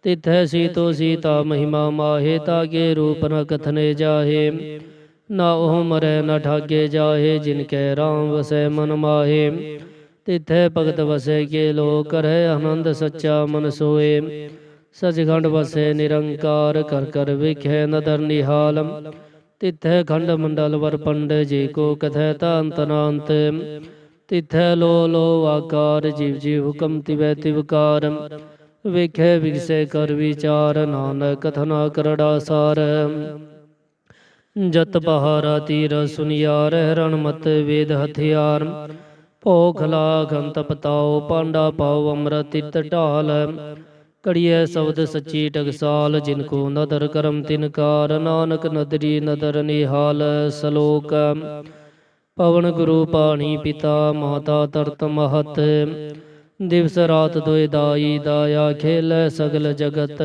तिथै सीतो सीता महिमा माहे ताके रूप न कथने जाहे ना ओह मरै न ठागे जाहे जिनके राम वसै मन माहे तिथै भगत वसै के लो करे आनंद सच्चा मन सोए सचखंड वसै निरंकार कर कर विखे नदर निहाल तिथै खंड मंडल वर पंड जी को कथै तांतनांत तिथै लो आकार जीव जीव हुकम तिवै तिवकार वेखे विगसे कर विचार नानक कथना करड़ा सार जत बहारा तीर सुनियार रण मत वेद हथियार भोख लाख अंत पताओ पांडा पाओ अमृत तित ढाल कड़िए शब्द सच्ची टकसाल जिनको नदर करम तिनकार नानक नदरी नदर निहाल सलोक पवन गुरु पाणी पिता माता तरत महत दिवस रात दोए दाई दाया खेल सगल जगत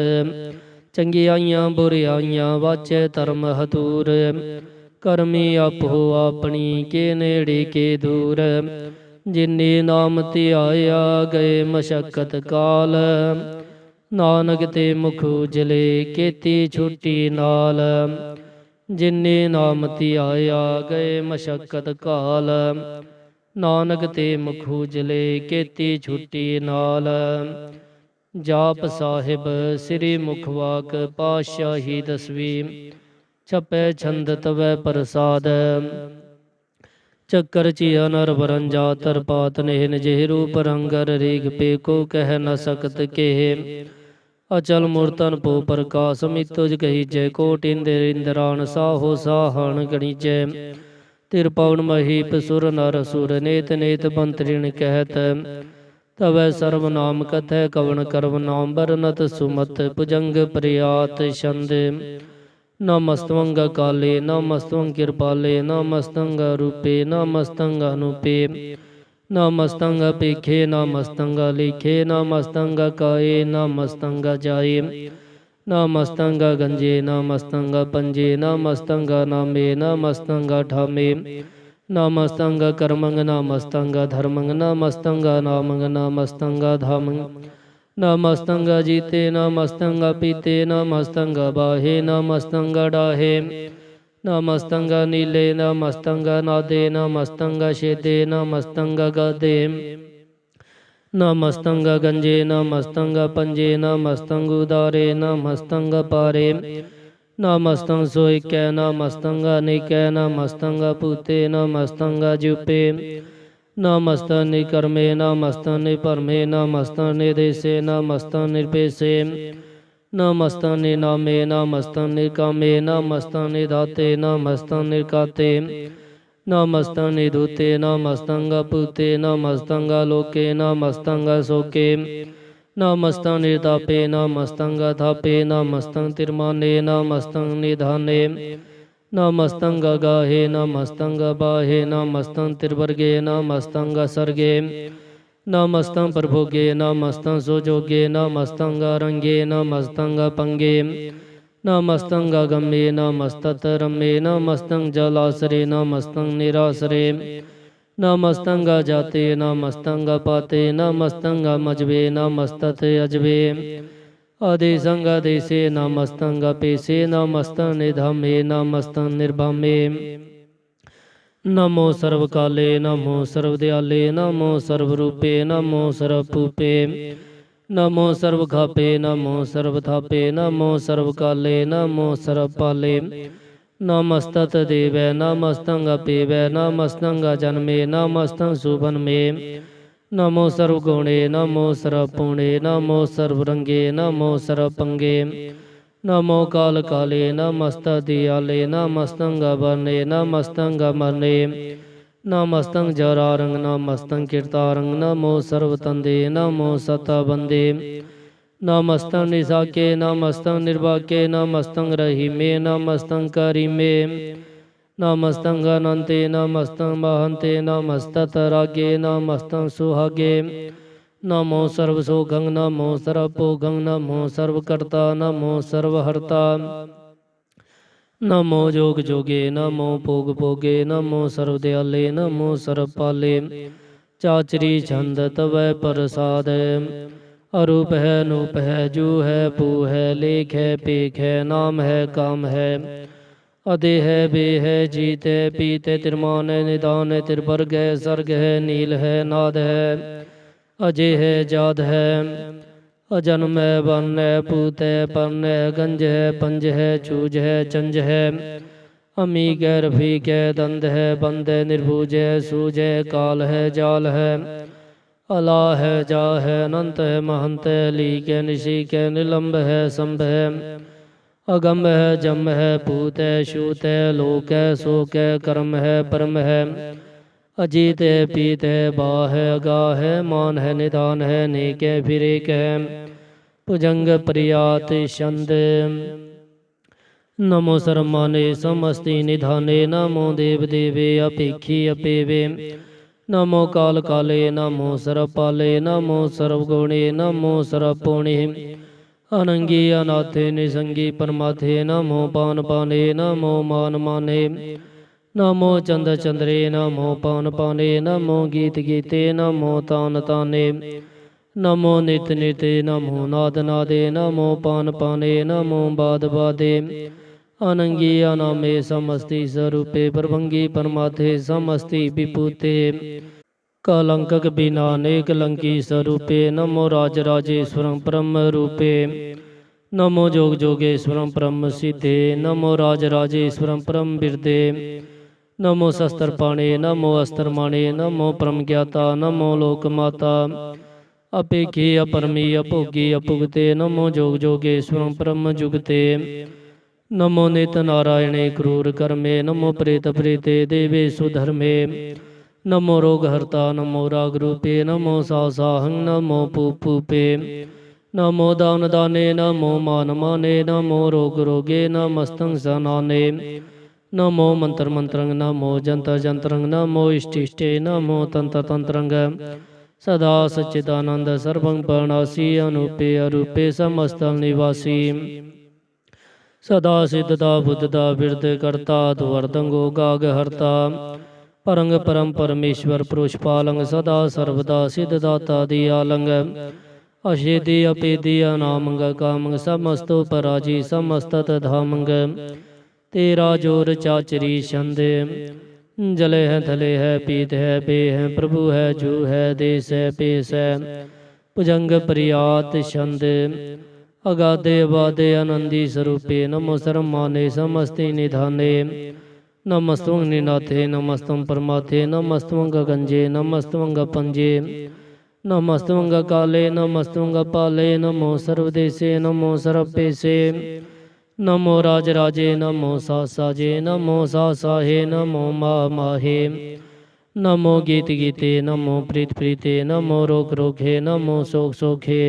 चंगियाइयां बुरियाइयां वाचे धर्म हतूर करमी आपो अपनी के नेड़े के दूर जिन्नी नाम ध्याया गए मशक्कत काल नानक ते मुख उजले केती छुट्टी नाल जिन्ने नाम धियाया गए मशक्कत काल। नानक ते मुख उजले केती छुट्टी नाल। जाप साहिब श्री मुखवाक पातशाही दसवीं। छपै छंद तवै प्रसाद। चक्कर चिया नर वरंजा तरपात नेहन जेह रूप रंगर रीग पे को कह न सकत केह। अचल मूर्तन पो प्रकाश मितुज कही जय कोट इंद्र इंद्रान साहो साहन गणिजय। तिरपौन महीप सुर नर सुर नेत नेत मंत्रिण कहत। तवै सर्वनाम कथय कवन करव नाम बरनत सुमत भुजंग प्रियात छंद। नमस्तवंग काले नमस्तवंग कृपाले नमस्तंग रूपे नमस्तंग अनुपे। नमस्तंग पेखे नमस्तंग लिखे नमस्तंग काये नमस्तंग जाये। नमस्तंग गंजे नमस्तंग पंजे नमस्तंग नामे नमस्तंग ठामे। नमस्तंग कर्मंग नमस्तंग धर्मंग नमस्तंग नामंग नमस्तंग धामंग। नमस्तंग जीते नमस्तंग पीते नमस्तंग बाहे नमस्तंग डाहे। नमस्तंग नीले नमस्तंग नादे नमस्तंग शेदे नमस्तंग गादे। नमस्तंग गंजे नमस्तंग पंजे नमस्तंग उदारे नमस्तंग पारे। नमस्तंग सोइकै नमस्तंग निकै नमस्तंग पूते नमस्तंग जुपे। नमस्तंग निकर्मे नमस्तंग निपरमे नमस्तंग निदेशे नमस्तंग निर्पेशे। नमस्तंग निनामे नमस्तंग निकामे नमस्तंग निधाते नमस्तंग निकाते। नमस्तंग निधुते नमस्तंग पूते नमस्तंग लोके नमस्तंग शोके। नमस्तंग निर्तापे नमस्तंग थापे नमस्तंग तिरमाने नमस्तंग निधाने। नमस्तंग गाहे नमस्तंग बाहे नमस्तंग त्रिवर्गे नमस्तंग सर्गे। नमस्तंग प्रभोगे नमस्तंग सोजोगे नमस्तंग रंगे नमस्तंग पंगे। नमस्तंग गम्ये नमस्तत रम्ये नमस्तंग जलासरे नमस्तंग निरासरे। नमस्तंग जाते नमस्तंग पाते नमस्तंग मजबे नमस्तत अजबे। आदेशंग देशे नमस्तंग पेशे नमस्तंग निधामे नमस्तंग निर्भामे। नमो सर्वकाले नमो सर्वदयाले नमो सर्वरूपे नमो सर्वपूपे। नमो सर्वखापे नमो सर्वथापे नमो सर्वकाले नमो सर्वपाले। नमस्तत देवै नमस्तंग पेवै नमस्तंग जन्मे नमस्तंग सुभन्मे। नमो सर्वगुणे नमो सर्वपुणे नमो सर्वरंगे नमो सर्वपंगे। नमो काल काले नमस्तदियाले नमस्तंग वर्णे नमस्तंग मरणे। नमस्तंग जरारंग नमस्तंग कीर्तारंग नमो सर्वतंदे नमो सताबंदे। नमस्तंग निसाके नमस्तंग निर्वाके नमस्तंग रहीमे नमस्तंग करीमे। नमस्तंग अनंते नमस्तंग महंते नमस्तत रागे नमस्तंग सुहागे। नमो सर्वसोखं नमो सर्वभोगं नमो सर्वकर्ता नमो सर्वहर्ता। नमो जोग जोगे नमो भोग भोगे नमो सर्वदयाले नमो सर्वपाले। चाचरी छंद तवै प्रसाद। अरूप है अनूप है जू है पू है लेख है पेख है नाम है काम है। अदे है बे है जीत है पीत है तिरमान है निदान है तिरवर्ग है सर्ग है नील है नाद है। अजय है जाद है अजन्म है वन है पूत है पर्ण है गंज है पंज है चूज है चंज है। अमीक है रफीक है दंद है बंद है निर्भुज है सूज है काल है जाल है। अला है जा है अनंत है महंत है लीक है निशीक है निलंब है संभ है। अगम है जम है भूत है शूत है लोक है शोक है कर्म है परम है। अजीत है पीत है बा है अगा है मान है निदान है नेक है फिर एक है। भुजंग प्रियात छंद। नमो सर्वमाने समस्ति निधाने नमो देव देवे अपेक्षी अपेवे। नमो काल काले नमो सर्वपाले नमो सर्वगुणे नमो सर्वपुणे। अनंगी अनाथे निसंगी परमाथे नमो पान पाने नमो मान माने। नमो चंद चंद्रे नमो पान पाने नमो गीत गीते नमो तान ताने। नमो नित निते नमो नाद नादे नमो पान पाने नमो बाद बादे। अनंगी अनामे समस्ति स्वरूपे प्रभंगी परमाथे समस्ति विभूते कलंकक बिना नेकलंकी स्वरूपे नमो राजराजेश्वरं ब्रह्म रूपे नमो जोग जोगेश्वरं ब्रह्म सिद्धे नमो राजराजेश्वरं ब्रह्म बिरदे नमो शस्त्रपाणे नमो अस्त्रमाणे नमो परम ज्ञाता नमो लोकमाता अपेखी अपरमी अभोगी अपुगते नमो जोग जोगेश्वरं ब्रह्म जुगते नमो नित नारायणे क्रूर कर्मे नमो प्रेत प्रेते देवेषु धर्मे नमो रोग हर्ता नमो राग रूपे नमो साहं नमो पूपे नमो दान दाने नमो मान माने नमो रोग रोगे नमस्तं सनाने नमो मंत्र मंत्रंग नमो जंतर जंत्रंग नमो इष्ट इष्टे नमो तंत्र तंत्रंग सदा सच्चिदानंद सर्वं परनासी अनुपे अरूपे समस्त निवासी सदा सिद्धता बुद्धता बिरद कर्ता दुवर्दंगो गाग हरता परंग परम परमेश्वर पुरुषपालंग सदा सर्वदा सिद्धदाता दियालंग अशेदी अपेदी अनामंग कामंग समस्तो पराजी समस्त धामंग तेरा जोर चाचरी छंद जले है थले है पीत है बे है प्रभु है जू है देश है पेश है भुजंग प्रियात छंद अगाधे अबाधे आनंदी स्वरूपे नमो सर्वमाने समस्ते निधाने नमस्तं निनाथे नमस्तं परमाथे नमस्तं गंजे नमस्तं पंजे नमस्तं काले नमस्तं पाले नमो सर्वदेशे नमो सर्वपेशे नमो राजराजे नमो साजे नमो साहे नमो माहे नमो गीत गीते नमो प्रीत प्रीते नमो रोग रोगे नमो शोक शोखे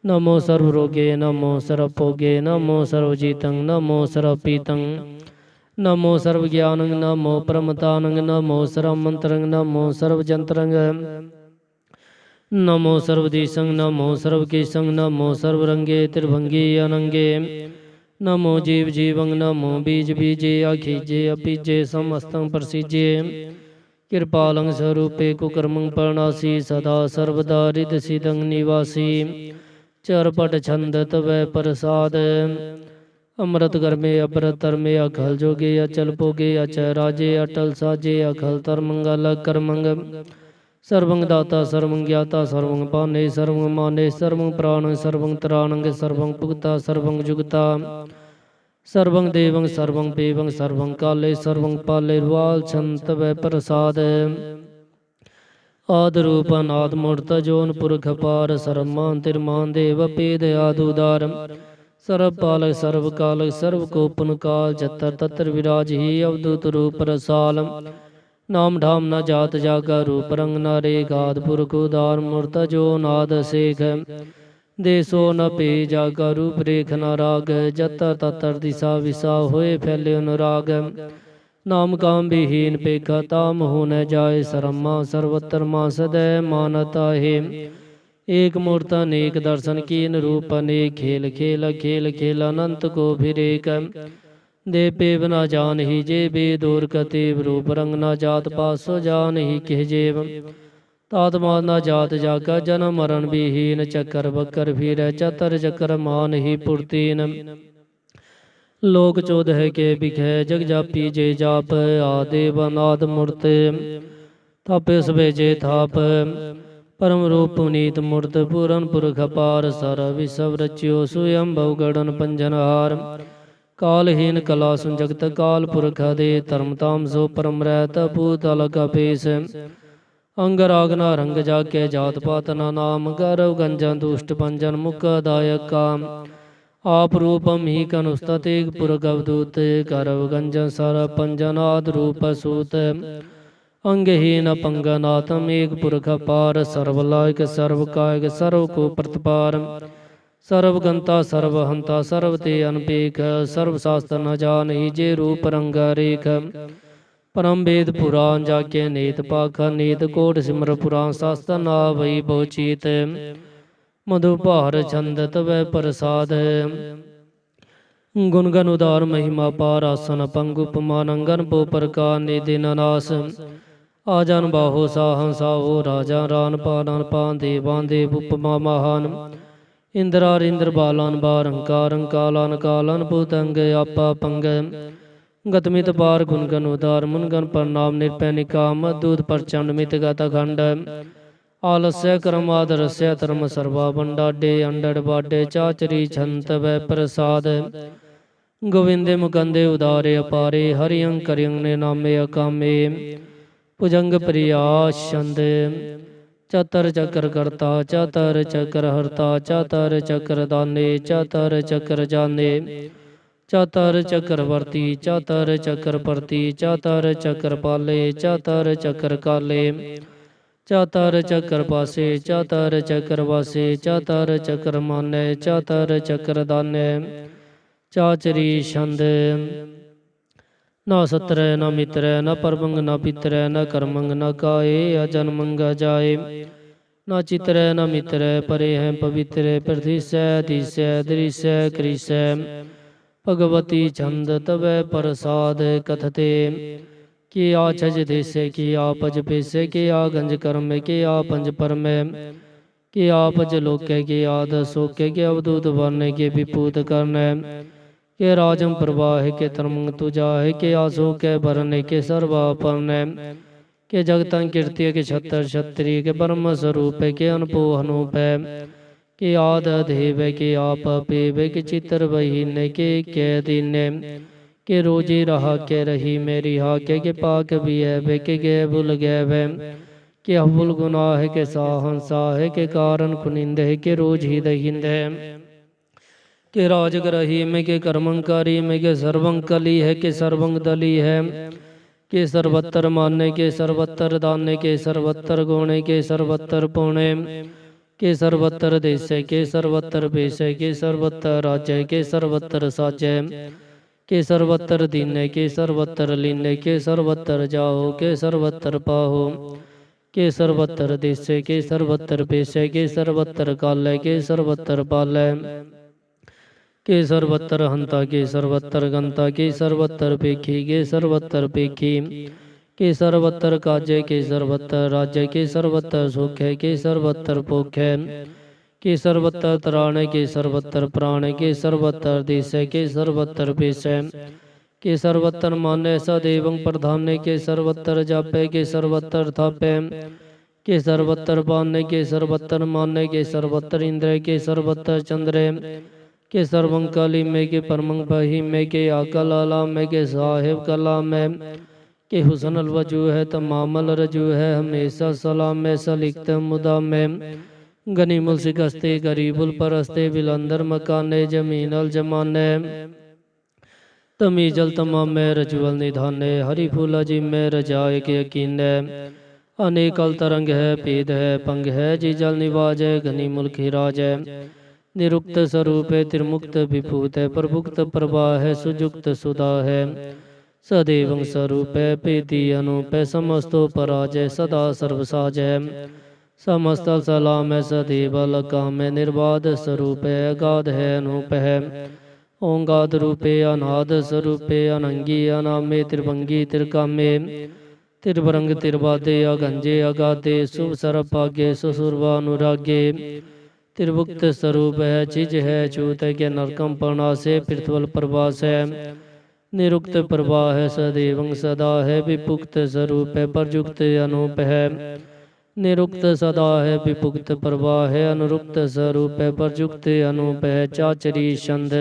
नमो सर्वरोगे नमो सर्वभोगे नमो सर्वजीतं नमो सर्वपीतं नमो सर्वज्ञानं नमो परमतानं नमो सर्वमंत्रं नमो सर्वजंत्रं नमो सर्वदिशं नमो सर्वकेशं नमो सर्वरंगे त्रिभंगी अनंगे नमो जीव जीवं नमो बीज बीजे अखीजे अपीजे समस्तं प्रसिजे कृपालं स्वरूपे कुकर्मं परनासी सदा सर्वदा रिद सिदं निवासी चरपट छंद तवै प्रसाद अमृत गर्मे अमृत तरमे अखल जोगे अचल भोगे अचय राजे अटल साजे अखल तरमंगल करमंग सर्वं दाता सर्वं ज्ञाता सर्वं पाने सर्वं माने सर्वं प्राण सर्वं त्राणंग सर्वं पुगता सर्वं जुगता सर्वं देवं सर्वं पेवं सर्वं काले सर्वं पाले वाल छंत व प्रसाद आद रूप अनाद मूर्त जोन पुरख पार सर्वमान तिरमान देव पेद आदुदार सर्व पालक सर्व कालक सर्व कोपन काल जतर तत्र विराज ही अवधूत रूप रसाल नाम ढाम न जात जागा रूप रंग न रेखाद पुरख उदार मूर्त जो नाद शेख देसो न पे जागा रूप रेख न राग जतर ततर दिशा विसा होए फैले अनुराग नाम काम विहीन पेखा ताम हो न जाए शर्मा सर्वत्र मां सदै मानता है एक मूर्त अनेक दर्शन कीन रूप अनेक खेल खेल खेल खेल अनंत को फिर एक दे पेव न जान ही जे बेदूर कतेव रूप रंग न जात पासो जान ही कह जेव तात्मा न जात जागा जन्म मरण विहीन चक्कर बकर फिर चतर चक्कर मान ही पुरतीन लोक चौदह के बिखै जग जापी जे जाप आदेव अनाद मूर्त थाप सवे जे थाप परम रूप पुनीत मूर्त पूरन पुरख पार सारा विश्व रच्यो स्वयं भवगणन पंजनहार कालहीन कला सुजगत काल पुरख दे धर्म ताम सो परम रहत भूतल का पेश अंग रागना रंग जाके जात पात ना नाम गौरव गंजन दुष्ट पंजन मुख दायक काम आप रूपम ही कनुस्त तेग पुरख अवधूत गौरव गंजन सर पंजनाद रूप सूत अंगहीन पंगनाथम एक पुरख पार सर्वलायक सर्व कायक सर्व को प्रतिपार सर्वगंता सर्वहंता सर्वते अनपेख सर्वशास्त्र न जान ही जे रूप रंग रेख परम वेद पुराण जाके नेत पाख नेत कोट सिमर पुराण शास्त्र ना वही बहुचीत मधुपार छंद तव प्रसाद गुणगन उदार महिमा पार आसन पंगुपमानंगन पो प्रकार निधि नास आजन बाहो साहन साहो राजा रान पान पान देवान देव उपमा महान ਇੰਦਰਾਰਿੰਦਰ ਬਾਲਾਨ ਬਾਰੰਕਾਰੰ ਕਾਲਾਨ ਕਾਲਾਨ ਭੂਤੰਗ ਆਪਾ ਪੰਗ ਗਤਮਿਤ ਪਾਰ ਗੁਣਗਨ ਉਦਾਰ ਮੁਨਗਨ ਪ੍ਰਣਾਮ ਨਿਰਪੈ ਨਿਕਾਮ ਦੂਤ ਪ੍ਰਚੰਡ ਮਿਤ ਗਤ ਖੰਡ ਆਲਸਯ ਕਰਮਾਦਰਸਯ ਧਰਮ ਸਰਵਾ ਬੰਡਾਡੇ ਅੰਡੜ ਬਾਡੇ ਚਾਚਰੀ ਛੰਤ ਵੈ ਪ੍ਰਸਾਦ ਗੋਵਿੰਦੇ ਮੁਕੰਦੇ ਉਦਾਰੇ ਅਪਾਰੇ ਹਰਿਯੰ ਕਰਿਯੰ ਨੇ ਨਾਮੇ ਅਕਾਮੇ ਭੁਜੰਗ ਪ੍ਰਿਆਸ਼ੰਦ ਚਤਰ ਚਕਰ ਕਰਤਾ ਚਤਰ ਚਕਰ ਹਰਤਾ ਚਤਰ ਚਕਰ ਦਾਨੇ ਚਤਰ ਚਕਰ ਜਾਨੇ ਚਤਰ ਚਕਰ ਵਰਤੀ ਚਤਰ ਚਕਰ ਪਰਤੀ ਚਤਰ ਚਕਰ ਪਾਲੇ ਚਤਰ ਚਕਰ ਕਾਲੇ ਚਤਰ ਚਕਰ ਪਾਸੇ ਚਤਰ ਚਕਰ ਵਾਸੇ ਚਤਰ ਚਕਰ ਮਾਨੇ ਚਤਰ ਚਕਰ ਦਾਨੇ ਚਾਚਰੀ ਛੰਦ ਨਾ ਸਤਰੈ ਨਾ ਮਿਤਰੈ ਨਾ ਪਰਮੰਗ ਨਾ ਪਿਤਰੈ ਨਾ ਕਰਮੰਗ ਨਾ ਕਾਏ ਅਜਨਮੰਗ ਜਾਏ ਨਾ ਚਿਤਰੈ ਨਾ ਮਿਤਰੈ ਪਰੇ ਹੈ ਪਵਿਤਰੈ ਪ੍ਰਤੀਸੈ ਦੀਸੈ ਦ੍ਰਿਸੈ ਕ੍ਰਿਸੈ ਭਗਵਤੀ ਛੰਦ ਤਵੈ ਪ੍ਰਸਾਦ ਕਥਤੇ ਕਿ ਆ ਛਜ ਦੇਸੇ ਕਿ ਆ ਪਜ ਪੇਸੇ ਕਿ ਆ ਗੰਜ ਕਰਮੇ ਕਿ ਆ ਪੰਜ ਪਰਮੇ ਕਿ ਆ ਪਜ ਲੋਕੇ ਕਿ ਆਦ ਸੋਕੇ ਕਿ ਅਵਦੂਤ ਵਰਨੇ ਕਿ ਵਿਪੂਤ ਕਰਨੈ के राजम प्रवाह के तरमंग तुजा है के आसो के भरने के सर्वा परने के जगतं कीर्ति के छत्र क्षत्रिय के ब्रह्म स्वरूप के अनपो अनूप है के आद देव के आप पेव के चित्र वहीने के दीने के रोजी रहा के रही मेरी हा के पाक भी है वे के भूल गए वे के अबुल गुनाह के साहंसा है के कारण कुनिंद है के रोज ही दहिंद है के राजग्रही में के कर्मंकारी में के सर्वंकली है के सर्वंग दली है के सर्वत्र माने के सर्वत्र दाने के सर्वत्र गुणे के सर्वत्र पुणे के सर्वत्र देशे के सर्वत्र बेसे के सर्वत्र राज्य के सर्वत्र साजय के सर्वत्र दीने के सर्वत्र लीने के सर्वत्र जाओ के सर्वत्र पाहो के सर्वत्र देशे के सर्वत्र बेसे के सर्वत्र काले के सर्वत्र पाले के सर्वत्र हंता के सर्वत्र गंता के सर्वत्र पेखी के सर्वत्र पेखी के सर्वत्र काजे के सर्वत्र राज्य के सर्वत्र सुख है के सर्वत्र पोख है के सर्वत्र त्राणे के सर्वत्र प्राण के सर्वत्र देश के सर्वत्र पेश के सर्वत्र माने सदैवं प्रधाने के सर्वत्र जापे के सर्वत्र थापे के सर्वत्र पाने के सर्वत्र माने के सर्वत्र इंद्र के सर्वत्र चंद्रे के सर्वं काली में के परमंग बही में के आकल अला में के साहिब कला में के हुसन अलवजू है तमामल रजू है हमेशा सलाम में सलिखत मुदा में गनी मुल शिकस्ते गरीबुल परस्ते बिलंदर मकाने जमीनल जमाने तमीजल तमाम में रजुअल निधाने हरि फूल अजी में रजाए के यकीन अनेकल तरंग है पेद है पंग है जी जल निवाज है घनी मुल्क हिराज है निरुक्त स्वरूप है त्रिमुक्त विभूत है प्रभुक्त प्रभा है सुजुक्त सुधा है सदैवं स्वरूप है पेदी अनूप है समस्तो पराजय सदा सर्वसाज है समस्त सलाम है सदैव लकाम है निर्बाध स्वरूप है अगाध है अनूप है ओंगाद रूपे अनाद स्वरूपे अनंगी अनामे त्रिभंगी त्रिकामे त्रिभरंग त्रिबादे अगंजे अगाधे शुभ सरपागे सुसुरवा अनुरागे त्रिभुक्त स्वरूप है चिज है चूत है के नरकम प्रणासे पृथ्वल प्रभास है निरुक्त प्रभा है सदैवं सदा है विपुक्त स्वरूप है परजुक्त अनूप है निरुक्त सदा है विपुक्त प्रभा है अनुरुक्त स्वरूप है परजुक्त अनूप है चाचरी छंद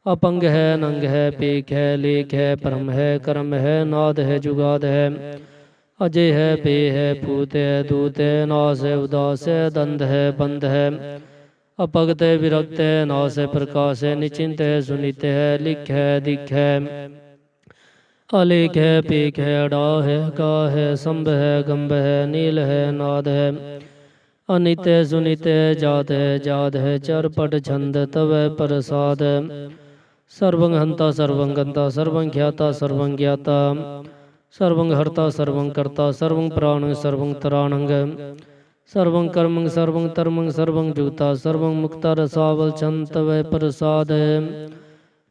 अपंग है नंग है पेख है लेख है परम है कर्म है नाद है जुगाद है अजय है पे है पूत है दूत है नास है उदास है दंद है बंद है अपगत है विरक्त है नास है प्रकाश है निचिंत है सुनित है लिख है दिख है अलेख है पेख है अड़ा है का है संभ है गंभ है नील है नाद है अनित है सुनित है जात है चरपट छंद तव प्रसाद सर्वं हंता सर्वं गंता सर्वं ख्याता सर्वं ज्ञाता सर्वं हर्ता सर्वं कर्ता सर्वं प्राणं सर्वं तराणंग सर्वं कर्मं सर्वं धर्मं सर्वं जुगता सर्वं मुक्ता रसावल छंत वै प्रसाद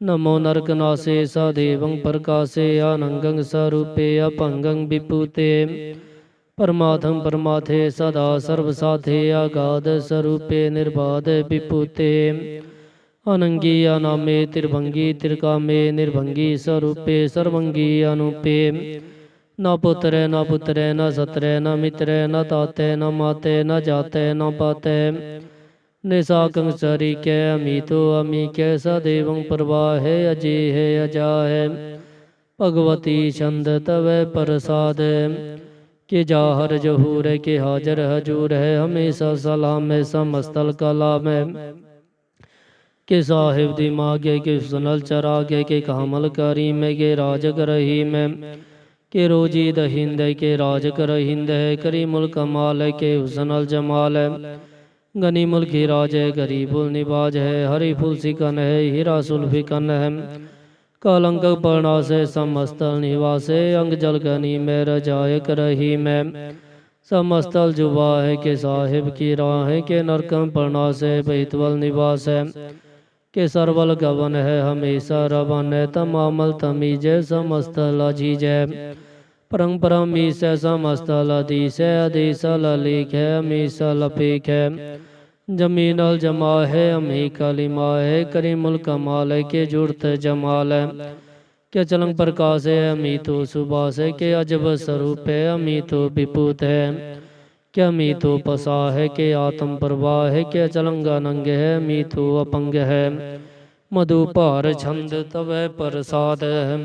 नमो नरकनासे सदेवं प्रकाशे अनंगं स्वरूपे अपंगं विभूते परमात्म परमाथे सदा सर्व साथे आगाध स्वरूपे निर्बाध विभूते अनंगी अनामे त्रिभंगी त्रिकामे निर्भंगी स्वरूपे सर्वंगी अनुपे न पुत्र न सत्र न मित्र न ताते न माते न जाते न पाते निशा कंसरी के अमीतो अमी के सदेवं प्रवाहे अजय है अजा है भगवती छंद तव प्रसाद के जाहर जहूर के हाजर हजूर है हमेशा सलाम है समस्तल कलाम है के साहिब दिमागे के सुनल चरागे के कामल करीम के राज करही में के रोजी दहिंद के राज करहिंद है करीमुल कमाल के हुसनल जमाल है गनी मुल्क राज है गरीबुल निवाज है हरि फुल सिकन है हीरा सुल्फिकन है कलंक पर्णास समस्तल निवासे अंग जल गनी में रजायक रही में समस्तल जुबा है के साहिब की राह के नरकम पर्णास बैतवल निवास है के सरवल गवन है हमेशा रवन है तमामल तमीज समस्तल अजीज है परम परमीस है समस्तल अधीस है अधीस ललिक है अमीस लपीक है जमीन अल जमा है अमी कलिमा है करीमुल कमाल है के जुड़त जमाल है के चलंग प्रकाश है अमी तो सुबास है के अजब स्वरूप है अमी तो विपूत है के अमी तो पसा है के आत्म प्रवाह है के चलंग नंग है अमी तो अपंग है मधु भार छंद तव प्रसाद है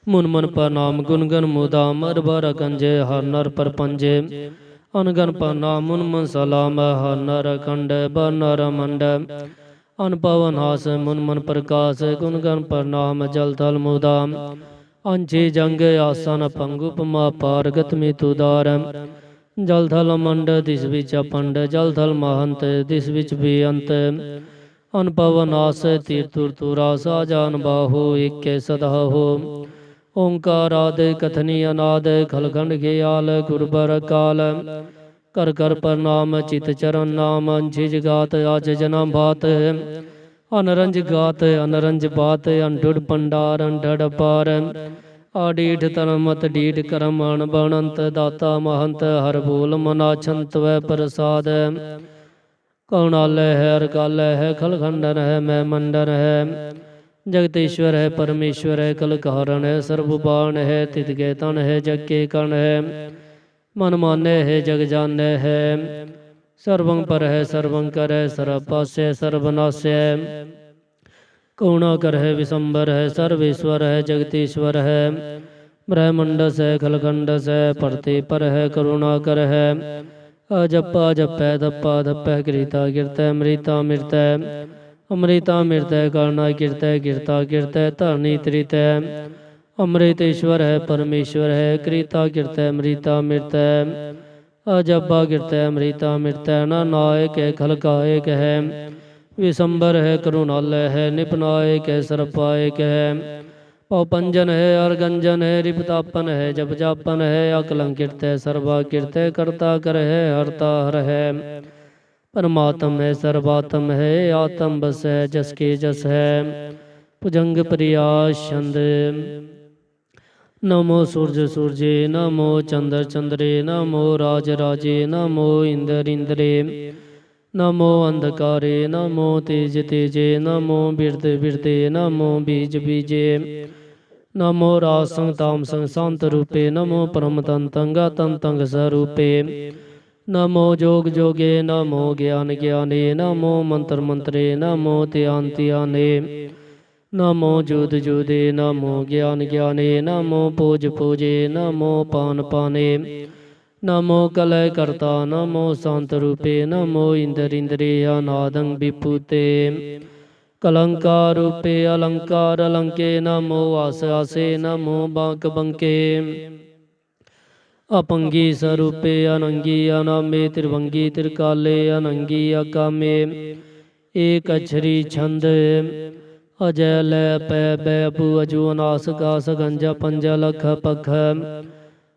मुन मन प्रणाम गुनगन मुदाम अरबर गंजे हर नर पर पंजे अनगन प्रणाम मुन मन सलाम हर नर खंड बरनर मंड अन पवन हास मुन मन प्रकाश गुनगन प्रणाम जल थल मुदाम अंची जंग आसन पंगुपमा पारगत में तुदार जल थल मंड दिस विच पंड जल थल महंत दिस विच भी अंत अन पवन हास तीर्थुरा साजान बाहु एक सदा हो ओंकार आदि कथनी अनाद खलखंड ख्याल गुरबर काल कर कर प्रणाम चित चरण नाम अंझिज गात आज जन्म भात अनरंज गात अनरंज बात अंडुड पंडार अंडड़ पार आडीठ तनमत डीठ करम अण बनंत दाता महंत हर बोल मना छंत व प्रसाद कौणाल है हर काल है खलखंडन है मैं मंडन है जगतीश्वर है परमेश्वर है कल कारण है सर्वबाण है तित के तन है जग के कण है मन मान्य है जग जान्य है सर्वं पर है सर्वं कर है सर्वपास्य सर्वनाश्य करुणाकर है विशंबर है सर्वेश्वर है जगतीश्वर है ब्रह्मंडस है खलखंडस है परते पर है करुणाकर है अजप्पा जप्पै धप्पा धप्पै कृता गिरत मृता मृत अमृता मृत करना कीर्त गिरता कीर्त धरणी त्रित अमृतेश्वर है परमेश्वर है कृता कीर्त मृता मृत अजब्बा कीर्त अमृता मृत न नायक है खलकायक है विशंबर है करुणालय है निपनायक है सर्पायक है पौपंजन है अर्गंजन है रिपतापन है जप जापन है अकलंकित है सर्वा कीर्त करता कर है हरता हर है परमात्म है सर्वात्म है आत्म बस है जस के जस है भुजंग प्रिया छंद नमो सूर्य सूर्ये नमो चंद्र चंद्रे नमो राज राजे नमो इंद्र इंद्रे नमो अंधकारे नमो तेज तेजे नमो बिरद बिरदे नमो बीज बीजे नमो राज संग ताम संग शांत रूपे नमो परम तंतंग तंतंग स्वरूपे नमो जोग जोगे नमो ज्ञान ज्ञाने नमो मंत्र मंत्रे नमो ध्यान ध्याने नमो जुद जुदे नमो ज्ञान ज्ञाने नमो पूज पूजे नमो पान पाने नमो कलय कर्ता नमो शांत रूपे नमो इंद्र इंद्रिया नादं विपुते कलंकार रूपे अलंकार अलंके नमो आस आसे नमो बांक बंके अपंगी स्वरूपे अनंगी अनामे त्रिभंगी त्रिकाले अनंगी अकामे एक अक्षरी छंद अजय लय पै बैबू अजू अनास कास गंजा पंजा लख पख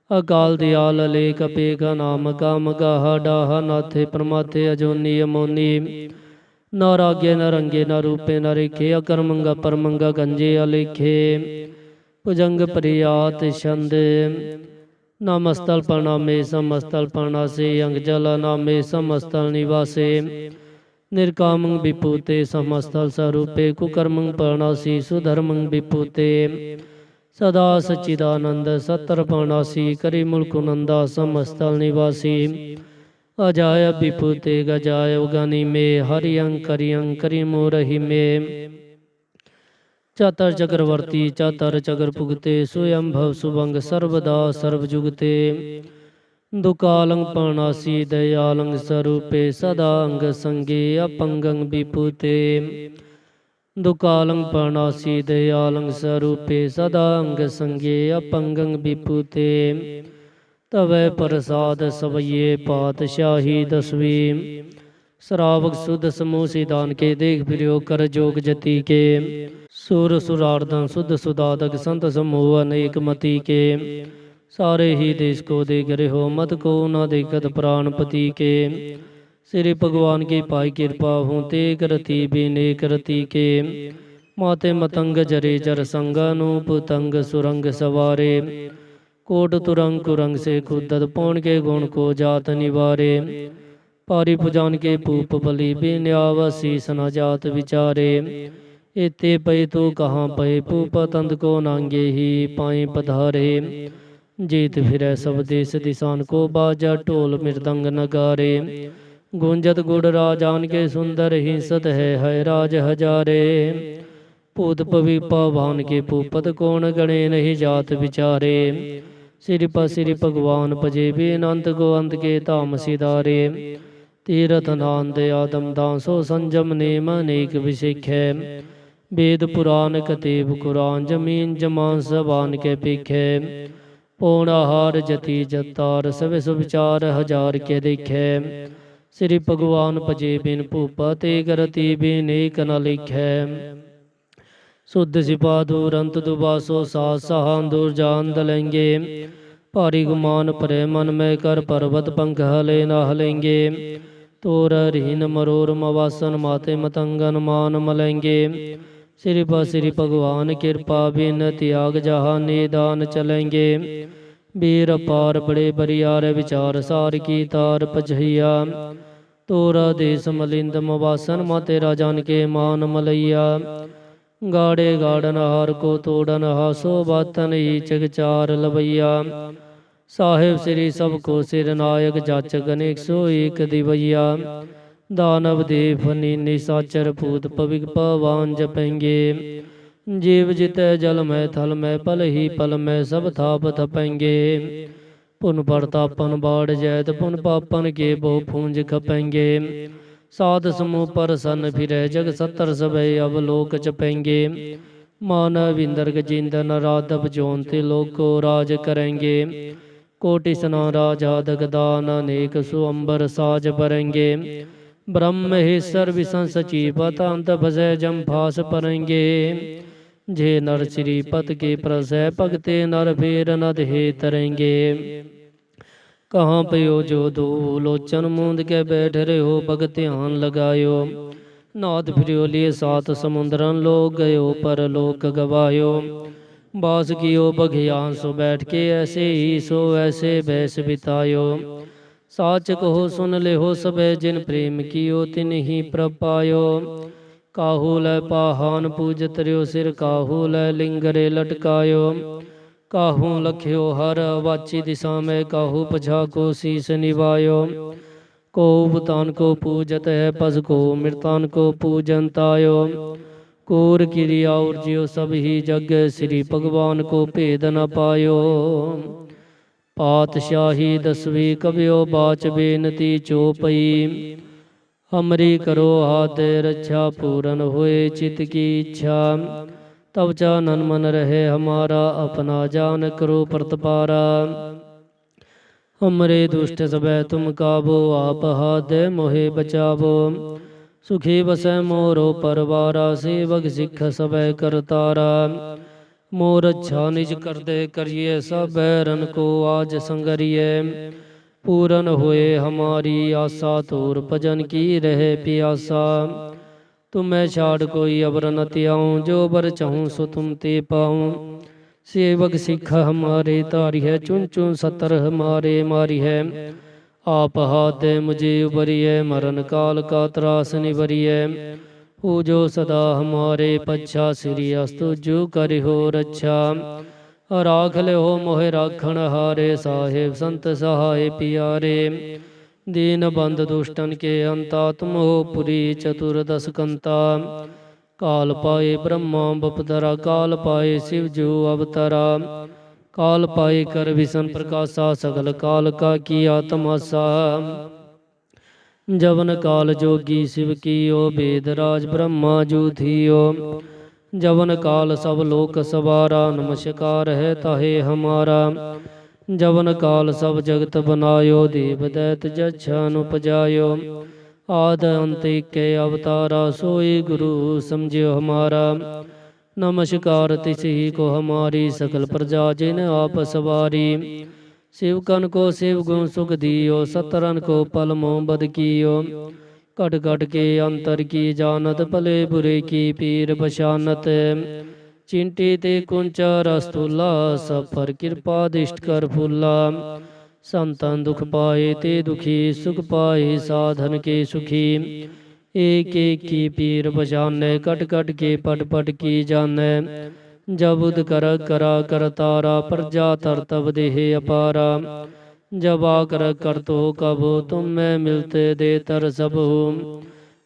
अकाल दयाल लेख पेख नाम काम गाह डाह नाथे प्रमाथे अजोनी अमोनी न रागे न रंगे न रूपे न रेखे अकर्मंगा परमंगा गंजे अलेखे भुजंग प्रियात छंद नामस्थल प्रणामे समस्थल प्रणासे अंगजल नामे समस्थल निवासे निर्कामं विपूते समस्थल स्वरूपे कुकर्मं प्रणासी सुधर्मं विपूते सदा सच्चिदानंद सत्तर प्रणासी करि मुल्कुनंदा समस्थल निवासी अजाय विपूते गजाय उगानी में हरियं करि मोरहि में चातर चक्रवर्ती चातर चक्र पुगते स्वयं भव सुभंग सर्वदा सर्वजुगते दुकालं प्रणासी दयालं स्वरूपे सदा अंग संगे अपंगं विपूते दुकालं प्रणासी दयालं स्वरूपे सदा अंग संगे अपंगं विपूते तवै प्रसाद सवये पातशाही दसवीं श्रावक सुध समूह सिदान के देख प्रियो कर जोग जति के सुर सुरार्दन शुद्ध सुदादक संत समूह अनेक मति के सारे ही देश को देख रहे हो मत को न देखत प्राणपति के श्री भगवान की पाई कृपा हूँ ते करती बिने करती के माते मतंग जरे जर संग अनूप तंग सुरंग सवारे कोट तुरंग कुरंग से खुदत पौन के गुण को जात निवारे पारी पुजान के पूप बलि बिन्यावसी सना जात विचारे एते पै तो कहाँ पै पूप तंद को नांगे ही पाए पधारे जीत फिरै सब देश दिशान को बाजा ढोल मृदंग नगारे गूंजत गुड़ राजान के सुंदर हिंसत है राज हजारे पूत पवि पवान के पूपत कौन गणे नहीं जात विचारे सिरि भगवान पजे बेनंत को अंत के धाम सिधारे तीरथ नांद आदम दासो संजम नेम अनेक विशिख है वेद पुराण कतेब कुरान जमीन जमान सबान के पिखे पौणाहार जति जतार सवे सुविचार हजार के दिखे श्री भगवान भजे बिन भूपा ते करती बिन एक न लिखे शुद्ध सिपा दूर अंत दुबासो सास सहान दूर जान दलेंगे भारी गुमान परे मन में कर पर्वत पंख हले न हलेंगे तोर रीन मरोर मवासन माते मतंगन मान मलेंगे श्री भगवान कृपा बिन त्याग जहाँ निदान चलेंगे वीर पार बड़े बरियार विचार सार की तार पजहिया तोरा देश मलिंद मवासन माते राजान के मान मलैया गाड़े गाड़न हार को तोड़न हासो बातन ही चगचार लवैया साहेब श्री सबको सिर नायक जाचक अनेक सो एक दिवैया दानव देव निशाचर भूत पविक पवान जपेंगे जीव जित जल में थल में पल ही पल में सब थाप थपेंगे पुन प्रतापन बाढ़ जैत पुन पापन के बहु फूंज खपेंगे साध समूह पर सन फिर जग सत्तर सबे अब लोक चपेंगे मानव इंद्र गजिंदन राधव जोनते लोक को राज करेंगे कोटि सना राजा दगदान अनेक सुअंबर साज भरेंगे ब्रह्म ही सर्व सचिव अंत भजय जम फास परेंगे जे नर श्रीपत के प्रसय भगते नर फेर नद हे तरेंगे कहाँ पयो जो दो लोचन मूंद के बैठ रहे हो भगत ध्यान लगायो नाद फिरियो लिए सात समुद्रन लोग गयो पर लोक गवायो बास कियो बघियान सो बैठ के ऐसे ही सो ऐसे बैस बितायो साच कहो सुन ले हो सबे जिन प्रेम कियो तिन ही प्रपायो काहू लै पाहान पूजत रयो सिर काहू लै लिंगरे लटकायो काहू लख्यो हर वाची दिशा में काहू पछा को शीस निवायो को भूतान को पूजत है पस को मृतान को पूजन तायो कोर क्रिया और जियो सब ही जग श्री भगवान को भेद न पायो पातशाही दसवीं कवियो बाच बेनती चौपई हमरी करो हाथ रक्षा पूरन हुए चित की इच्छा तब चानन मन रहे हमारा अपना जान करो प्रतपारा हमरे दुष्ट सबे तुम काबो आप हाथ मोहे बचावो सुखी बसै मोरो परवारा सेवक सिख सबे करतारा मोर अच्छा निज कर दे करिए सब बैरन को आज संगरिए पूरन हुए हमारी आशा तोर भजन की रहे प्यासा तुम्हें छाड़ कोई अबर न त्याऊँ जो बर चाहूँ सो तुम ते पाऊँ सेवक सिख हमारे तारी है, चुन चुन सतर हमारे मारी है। आप हाथ दे मुझे उबरी है, मरण काल का त्रास निबरी है। हो जो सदा हमारे पच्छा, श्री अस्तु जो करि हो रक्षा। राख ले हो मोहे राखण हारे, साहेब संत सहाय पियारे। दीन बंद दुष्टन के अंता, तुम हो पुरी चतुर्दश कंता। काल पाए ब्रह्मा बपदरा, काल पाए शिव जो अवतरा। काल पाए कर विष्णु प्रकाशा, सगल काल का किया तमाशा। जवन काल जोगी शिव कियो, वेद राज ब्रह्मा जू थियो। जवन काल सब लोक सवारा, नमस्कार है ताहे हमारा। जवन काल सब जगत बनायो, देव दैत जच्छन उपजायो। आद अंत के अवतारा, सोई गुरु समझियो हमारा। नमस्कार तिस ही को हमारी, सकल प्रजा जिन आप सवारी। शिवकन को शिव गुण सुख दियो, सतरन को पल मोह बद कियो। कट कट के अंतर की जानत, भले बुरे की पीर बशानत। चिंटी ते कुंचा रस्तुला, सफर कृपा दिष्ट कर फूला। संतन दुख पाए ते दुखी, सुख पाए साधन के सुखी। एक एक की पीर बजाने, कट कट के पट पट की जाने। जब उद कर करा कर तारा, प्रजा तर तब देह अपारा। जब आकर कर तो कब, तुम में मिलते दे तर सब हो।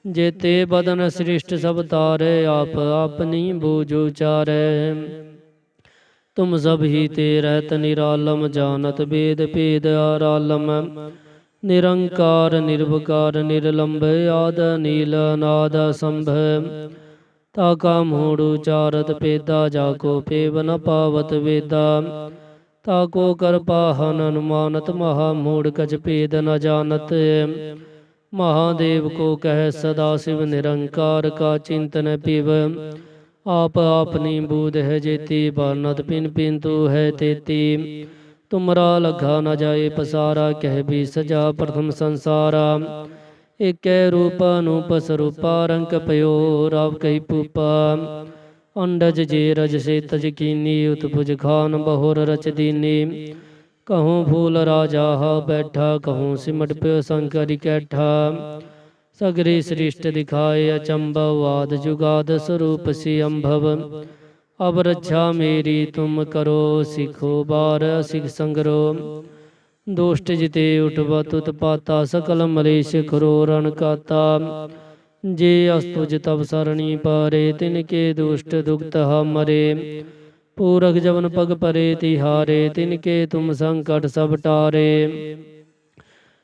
जेते बदन सृष्ट सब तारे, आप अपनी बूझ उचारे। तुम सब ही ते रहत निरालम, जानत वेद भेद आरालम। निरंकार निर्विकार निर्लंब, आद नील नाद संभ। ताका मूढ़ उचारत पेदा, जाको पेव न पावत वेदा। ताको कर पाहन अनुमानत, महामूढ़ कछ भेद न जानत। महादेव को कह सदा शिव, निरंकार का चिंतन पिव। आप आपनी बूध है जेती, बानत पिन पिन तू है तेती। तुमरा लखा न जाए पसारा, कह भी सजा प्रथम संसारा। एक रूप अनूप स्वरूपा, रंग पयो राव कही पूपा। अंडज जे रज से तज कीनी, उत्भुज खान बहुर रच दीनी। कहूँ भूल राजा हा बैठा, कहूँ सिमट पे शंकर कैठा। सगरी सृष्ट दिखाए अचंभव, आद जुगाद स्वरूप सी अम्भव। अब रक्षा मेरी तुम करो, सिखो बार सिख संगरो। दुष्ट जिते उठबत उत्पाता, सकल मलेश खरो रण काता। जे अस्तुज तब सरणी पारे, तिनके दुष्ट दुखत मरे। पूरख जवन पग परे तिहारे, तिनके तुम संकट सब टारे।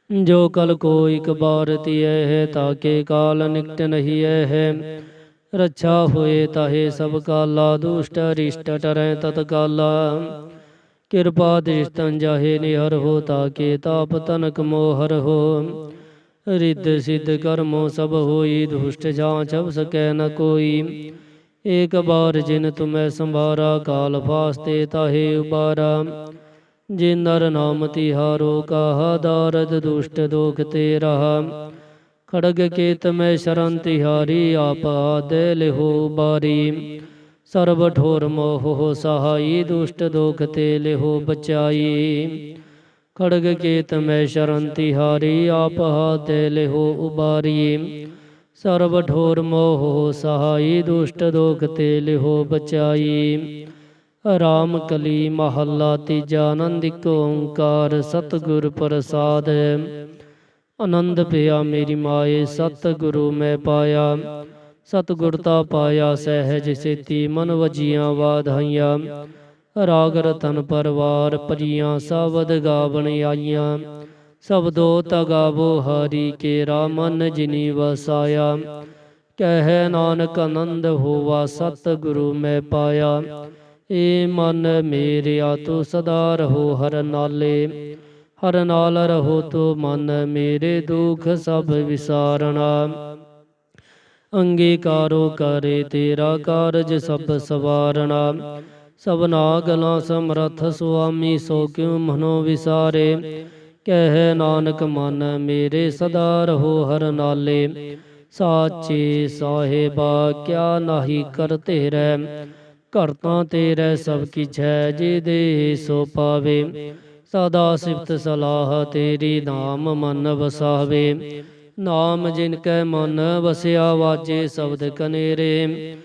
जो कल को एक बार तिय है, ताके काल निकट नहीं है। रक्षा हुए ताहे सब काला, दुष्ट अरिष्ट टरै तत्काला। कृपा दृष्टन जाहे निहर हो, ताके ताप तनक मोहर हो। रिद्ध सिद्ध कर्मो सब होई, दुष्ट जांच अब सकै न कोई। एक बार जिन तुम्हें संभारा, काल फास्ते ताहे उबारा। जे नर नाम तिहारो कहा, दारद दुष्ट दोख तेरा। खड़ग केत में शरण तिहारी, आप दे हो बारी। सर्व ठोर मोह हो सहाई, दुष्ट दोख ते हो बचाई। खड़ग केत में शरण तिहारी, आप दे हो उबारी। सर्व ठोर मोह हो सहाई, दुष्ट दोख ते हो बचाई। राम कली महला तीजा, आनंदिक ओंकार सतगुर प्रसाद। आनंद पिया मेरी माए, सतगुरु मैं पाया। सतगुरता पाया सहज सेती, मन वजियां वाधाइयां। राग रतन परवार परियां, सावध गावन आइयां। सबदो तगावो हरि केरा, मन जिनी वसाया। कह नानक आनंद होवा, सतगुरु मैं पाया। ए मन मेरे तू सदा रहो हर नाले। हर नाल रहो तो मन मेरे, दुख सब विसारणा। अंगीकारो करे तेरा कारज सब सवारणा। सबना गला समरथ स्वामी, सो क्यों मनो विसारे। कह नानक मन मेरे, सदा रहो हर नाले। साचे साहेबा क्या नाही करते रह। ਕਰਤਾ ਤੇਰੇ ਸਭ ਕੀਛੈ, ਜੇ ਦੇ ਸੋ ਪਾਵੇ। ਸਦਾ ਸਿਫਤ ਸਲਾਹ ਤੇਰੀ, ਨਾਮ ਮਨ ਵਸਾਵੇ। ਨਾਮ ਜਿਨ ਕੈ ਮਨ ਵਸਿਆ, ਵਾਜੇ ਸ਼ਬਦ ਕਨੇਰੇ।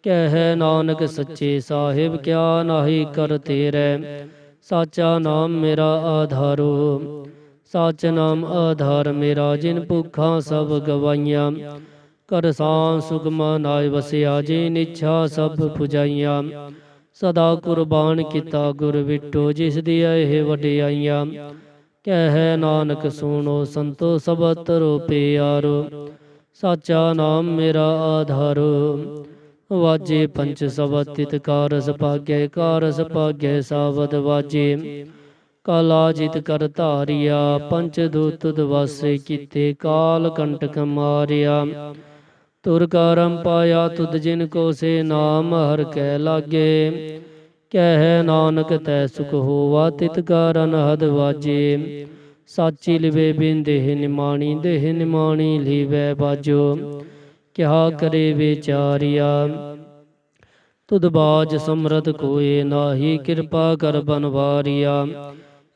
ਕਹਿ ਨਾਨਕ ਸੱਚੇ ਸਾਹਿਬ, ਕਿਆ ਨਾਹੀ ਕਰ ਤੇਰੇ। ਸਾਚਾ ਨਾਮ ਮੇਰਾ ਆਧਾਰੋ, ਸਾਚ ਨਾਮ ਆਧਾਰ ਮੇਰਾ। ਜਿਨ ਭੁੱਖਾਂ ਸਭ ਗਵਾਈਆਂ, ਕਰ ਸਾਂ ਸੁਖਮ ਨਾਇ ਵਸਿਆ। ਜਿਨ ਇੱਛਾ ਸਭ ਪੁਜਾਈਆਂ, ਸਦਾ ਕੁਰਬਾਨ ਕੀਤਾ ਗੁਰ ਵਿਟੋ। ਜਿਸ ਦੀਆਂ ਇਹ ਵਡਿਆਈਆਂ, ਕਹਿ ਨਾਨਕ ਸੁਣੋ ਸੰਤੋ ਸਬਤ ਰੋ ਪਿਆਰੋ। ਸਾਚਾ ਨਾਮ ਮੇਰਾ ਆਧਾਰੋ, ਵਾਜੇ ਪੰਚ ਸਬਦ ਤਿਤ ਕਾਰਸ ਭਾਗੈ। ਕਾਰਸ ਭਾਗੈ ਸਾਵਧ ਵਾਜੇ, ਕਾਲਾ ਜਿਤ ਕਰ ਧਾਰਿਆ। ਪੰਚ ਦੂਤ ਤੁਧ ਵਾਸੇ ਕੀਤੇ, ਕਾਲ ਕੰਟਕ ਮਾਰਿਆ। ਤੁਰ ਕਰਮ ਪਾਇਆ ਤੁਧ ਜਿਨ ਕੋ, ਸੇ ਨਾਮ ਹਰ ਕੈ ਲਾਗੇ। ਕਹਿ ਨਾਨਕ ਤੈ ਸੁਖ ਹੋਵਾ, ਤਿਤ ਕਾਰਨ ਹਦ ਵਾਜੇ। ਸਾਚੀ ਲਿਵੇ ਬਿਨ ਦੇਹ ਨਿਮਾਣੀ, ਦੇਹ ਨਿਮਾਣੀ ਲੀਵੈ ਬਾਜੋ। ਕਿਆ ਕਰੇ ਵਿਚਾਰਿਆ, ਤੁਧ ਬਾਜ ਸਮਰਥ ਕੋਏ ਨਾਹੀ। ਕਿਰਪਾ ਕਰ ਬਨਵਾਰਿਆ,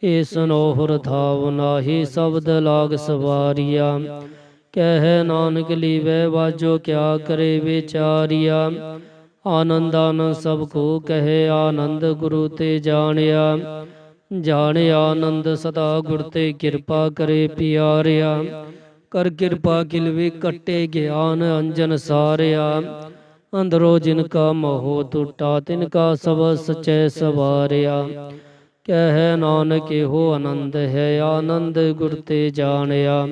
ਏ ਸਨੋਹਰ ਥਾਵ ਨਾਹੀ। ਸ਼ਬਦ ਲਾਗ ਸਵਾਰਿਆ, ਕਹਿ ਨਾਨਕ ਲੀਵੈ ਵਾਜੋ। ਕਿਆ ਕਰੇ ਵਿਚਾਰਿਆ, ਆਨੰਦ ਆਨੰਦ ਸਭ ਕੋ ਕਹੇ। ਆਨੰਦ ਗੁਰੂ ਤੇ ਜਾਣਿਆ, ਜਾਣਿਆ ਆਨੰਦ ਸਦਾ ਗੁਰ ਤੇ। ਕਿਰਪਾ ਕਰੇ ਪਿਆਰਿਆ, ਕਰ ਕਿਰਪਾ ਕਿਲਵੇ ਕੱਟੇ। ਗਿਆਨ ਅੰਜਨ ਸਾਰਿਆ, ਅੰਦਰੋ ਜਿਨ ਕਾ ਮੋਹ ਟੁੱਟਾ। ਤਿਨ ਕਾ ਸਬਦ ਸਚੈ ਸਵਾਰਿਆ, ਕਹਿ ਨਾਨਕ ਇਹੋ ਆਨੰਦ ਹੈ। ਆਨੰਦ ਗੁਰ ਤੇ ਜਾਣਿਆ,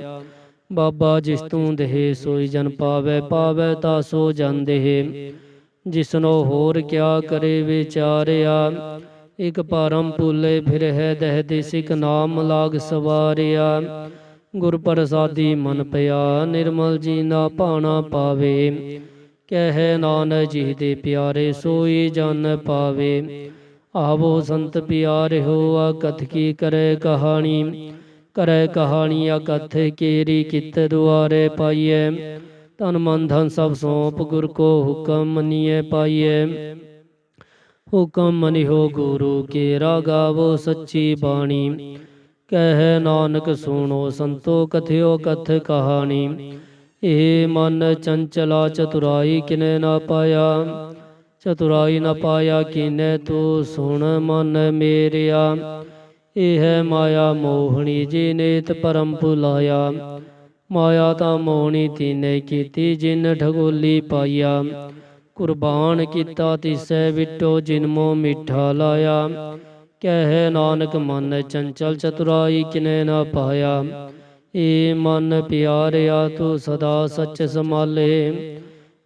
ਬਾਬਾ ਜਿਸ ਤੂੰ ਦੇਹ ਸੋਈ ਜਨ ਪਾਵੈ। ਪਾਵੈ ਤਾ ਸੋ ਜਨ ਦੇਹ, ਜਿਸਨੋ ਹੋਰ ਕਿਆ ਕਰੇ ਵਿਚਾਰਿਆ। ਇਕ ਪਰਮ ਭੁਲੇ ਫਿਰ ਹੈ ਦਹਿ ਦੇਸਿਕ, ਨਾਮ ਲਾਗ ਸਵਾਰਿਆ। ਗੁਰ ਪ੍ਰਸਾਦੀ ਮਨ ਪਿਆ, ਨਿਰਮਲ ਜੀ ਨਾ ਭਾਣਾ ਪਾਵੇ। ਕਹਿ ਨਾਨਕ ਜੀ ਦੇ ਪਿਆਰੇ, ਸੋਈ ਜਨ ਪਾਵੇ। ਆਵੋ ਸੰਤ ਪਿਆਰਿਓ, ਆਕਥ ਕੀ ਕਰੇ ਕਹਾਣੀ। ਕਰੇ ਕਹਾਣੀ ਆਕਥ ਕੇਰੀ, ਕਿਤ ਦੁਆਰੇ ਪਾਈਐ। ਤਨ ਮਨ ਧਨ ਸਭ ਸੌਂਪ, ਗੁਰ ਕੋ ਹੁਕਮ ਮਨੀਐ ਪਾਈਐ। ਹੁਕਮ ਮਨਿਓ ਗੁਰੂ ਕੇਰਾ, ਗਾਵੋ ਸੱਚੀ ਬਾਣੀ। ਕਹਿ ਨਾਨਕ ਸੁਣੋ ਸੰਤੋ, ਕਥਿਓ ਕਥ ਕਹਾਣੀ। ਇਹ ਮਨ ਚੰਚਲਾ ਚਤੁਰਾਈ, ਕਿਨੈ ਨਾ ਪਾਇਆ। ਚਤੁਰਾਈ ਨ ਪਾਇਆ ਕੀਨੈ, ਤੂੰ ਸੁਣ ਮਨ ਮੇਰਿਆ। ਇਹ ਹੈ ਮਾਇਆ ਮੋਹਣੀ, ਜੀ ਨੇਤ ਪਰਮ ਭੁਲਾਇਆ। ਮਾਇਆ ਤਾਂ ਮੋਹਣੀ ਤੀਨੇ ਕੀਤੀ, ਜਿਨ ਠਗੋਲੀ ਪਾਈਆ। ਕੁਰਬਾਨ ਕੀਤਾ ਤਿਸੈ ਵਿਟੋ, ਜਿਨ ਮੋ ਮਿੱਠਾ ਲਾਇਆ। ਕਹਿ ਨਾਨਕ ਮਨ ਚੰਚਲ, ਚਤੁਰਾਈ ਕਿਨੈ ਨਾ ਪਾਇਆ। ਏ ਮਨ ਪਿਆਰਿਆ, ਤੂੰ ਸਦਾ ਸੱਚ ਸੰਭਾਲੇ।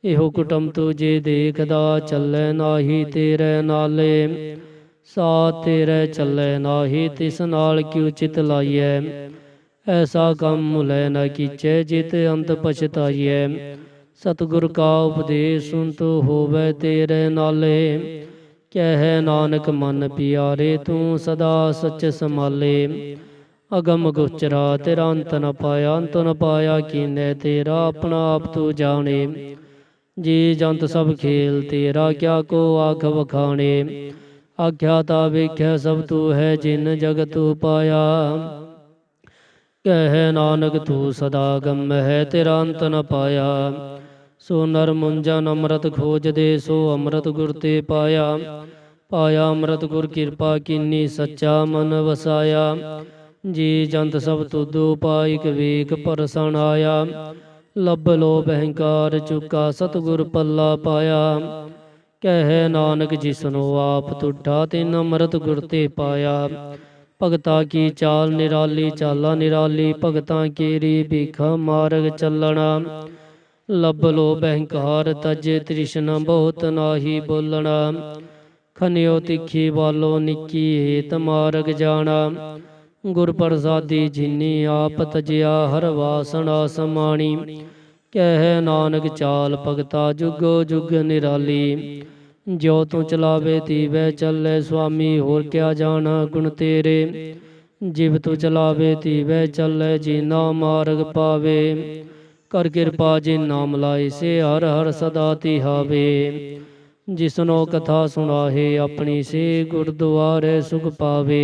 ਇਹੋ ਕੁਟਮ ਤੁਝੇ ਦੇਖਦਾ, ਚੱਲੈ ਨਾਹੀ ਤੇਰੇ ਨਾਲੇ। ਸਾਥ ਤੇਰੇ ਚੱਲੈ ਨਾਹੀ, ਤਿਸ ਨਾਲ ਕਿਉ ਚਿਤ ਲਾਈਐ। ਐਸਾ ਕੰਮ ਮੁਲੈ ਨ ਕੀਚੈ, ਜਿਤ ਅੰਤ ਪਛਤਾਈਐ। ਸਤਿਗੁਰ ਕਾ ਉਪਦੇਸ਼ ਸੁਨ, ਤੂੰ ਹੋਵੈ ਤੇਰੇ ਨਾਲੇ। ਕਹਿ ਨਾਨਕ ਮਨ ਪਿਆਰੇ, ਤੂੰ ਸਦਾ ਸੱਚ ਸੰਭਾਲੇ। ਅਗਮ ਗੋਚਰਾ ਤੇਰਾ ਅੰਤ ਨ ਪਾਇਆ। ਅੰਤ ਨ ਪਾਇਆ ਕੀਨੈ ਤੇਰਾ, ਆਪਣਾ ਆਪ ਤੂੰ ਜਾਣੇ। ਜੀ ਜੰਤ ਸਭ ਖੇਲ ਤੇਰਾ, ਕਿਆ ਕੋ ਆਖ ਵਖਾਣੇ। ਆਖਿਆ ਤਾ ਵੇਖਿਆ ਸਭ ਤੂੰ ਹੈ, ਜਿਨ ਜਗ ਤੂੰ ਪਾਇਆ। ਕਹਿ ਨਾਨਕ ਤੂੰ ਸਦਾ ਗਮ ਹੈ, ਤੇਰਾ ਅੰਤ ਨ ਪਾਇਆ। ਸੋ ਨਰ ਮੁੰਜਨ ਅੰਮ੍ਰਿਤ ਖੋਜਦੇ, ਸੋ ਅੰਮ੍ਰਿਤ ਗੁਰ ਤੇ ਪਾਇਆ। ਪਾਇਆ ਅੰਮ੍ਰਿਤ ਗੁਰ ਕਿਰਪਾ ਕੀਨੀ, ਸੱਚਾ ਮਨ ਵਸਾਇਆ। ਜੀ ਜੰਤ ਸਭ ਤੁਧੁ ਪਾਇਕ, ਵੇਖ ਪਰਸਣ ਆਇਆ। ਲੱਭ ਲੋਭ ਅਹੰਕਾਰ ਚੁਕਾ, ਸਤਿਗੁਰ ਪੱਲਾ ਪਾਇਆ। ਕਹਿ ਨਾਨਕ ਜਿਸਨੋ ਆਪ ਤੁਠਾ, ਤਿਨ ਅੰਮ੍ਰਿਤ ਗੁਰ ਤੇ ਪਾਇਆ। ਭਗਤਾ ਕੀ ਚਾਲ ਨਿਰਾਲੀ, ਚਾਲਾ ਨਿਰਾਲੀ। ਭਗਤਾਂ ਕੇਰੀ ਭੀਖਾ, ਮਾਰਗ ਚੱਲਣਾ। ਲੱਭ ਲੋਭ ਅਹੰਕਾਰ ਤਜੇ, ਤ੍ਰਿਸ਼ਨਾ ਬਹੁਤ ਨਾਹੀ ਬੋਲਣਾ। ਖਨਿਓ ਤਿੱਖੀ ਵਾਲੋ ਨਿੱਕੀ, ਹੇਤ ਮਾਰਗ ਜਾਣਾ। ਗੁਰ ਪ੍ਰਸਾਦੀ ਜਿਨੀ, ਆਪ ਤਜਿਆ ਹਰ ਵਾਸਨਾ ਸਮਾਣੀ। ਕਹਿ ਨਾਨਕ ਚਾਲ ਭਗਤਾ, ਜੁਗੋ ਜੁਗ ਨਿਰਾਲੀ। ਜੋ ਤੂੰ ਚਲਾਵੇ ਤੀਵੈ ਚੱਲੈ, ਸੁਆਮੀ ਹੋਰ ਕਿਆ ਜਾਣਾ ਗੁਣ ਤੇਰੇ। ਜਿਵ ਤੂੰ ਚਲਾਵੇ ਤੀਵੈ ਚੱਲੈ, ਜੀਨਾ ਮਾਰਗ ਪਾਵੇ। ਕਰ ਕਿਰਪਾ ਜਿਨ ਨਾਮ ਲਾਏ, ਸੇ ਹਰ ਹਰ ਸਦਾ ਤਿਹਾਵੇ। जिसनो कथा सुनाहे अपनी से गुरद्वारे सुख पावे।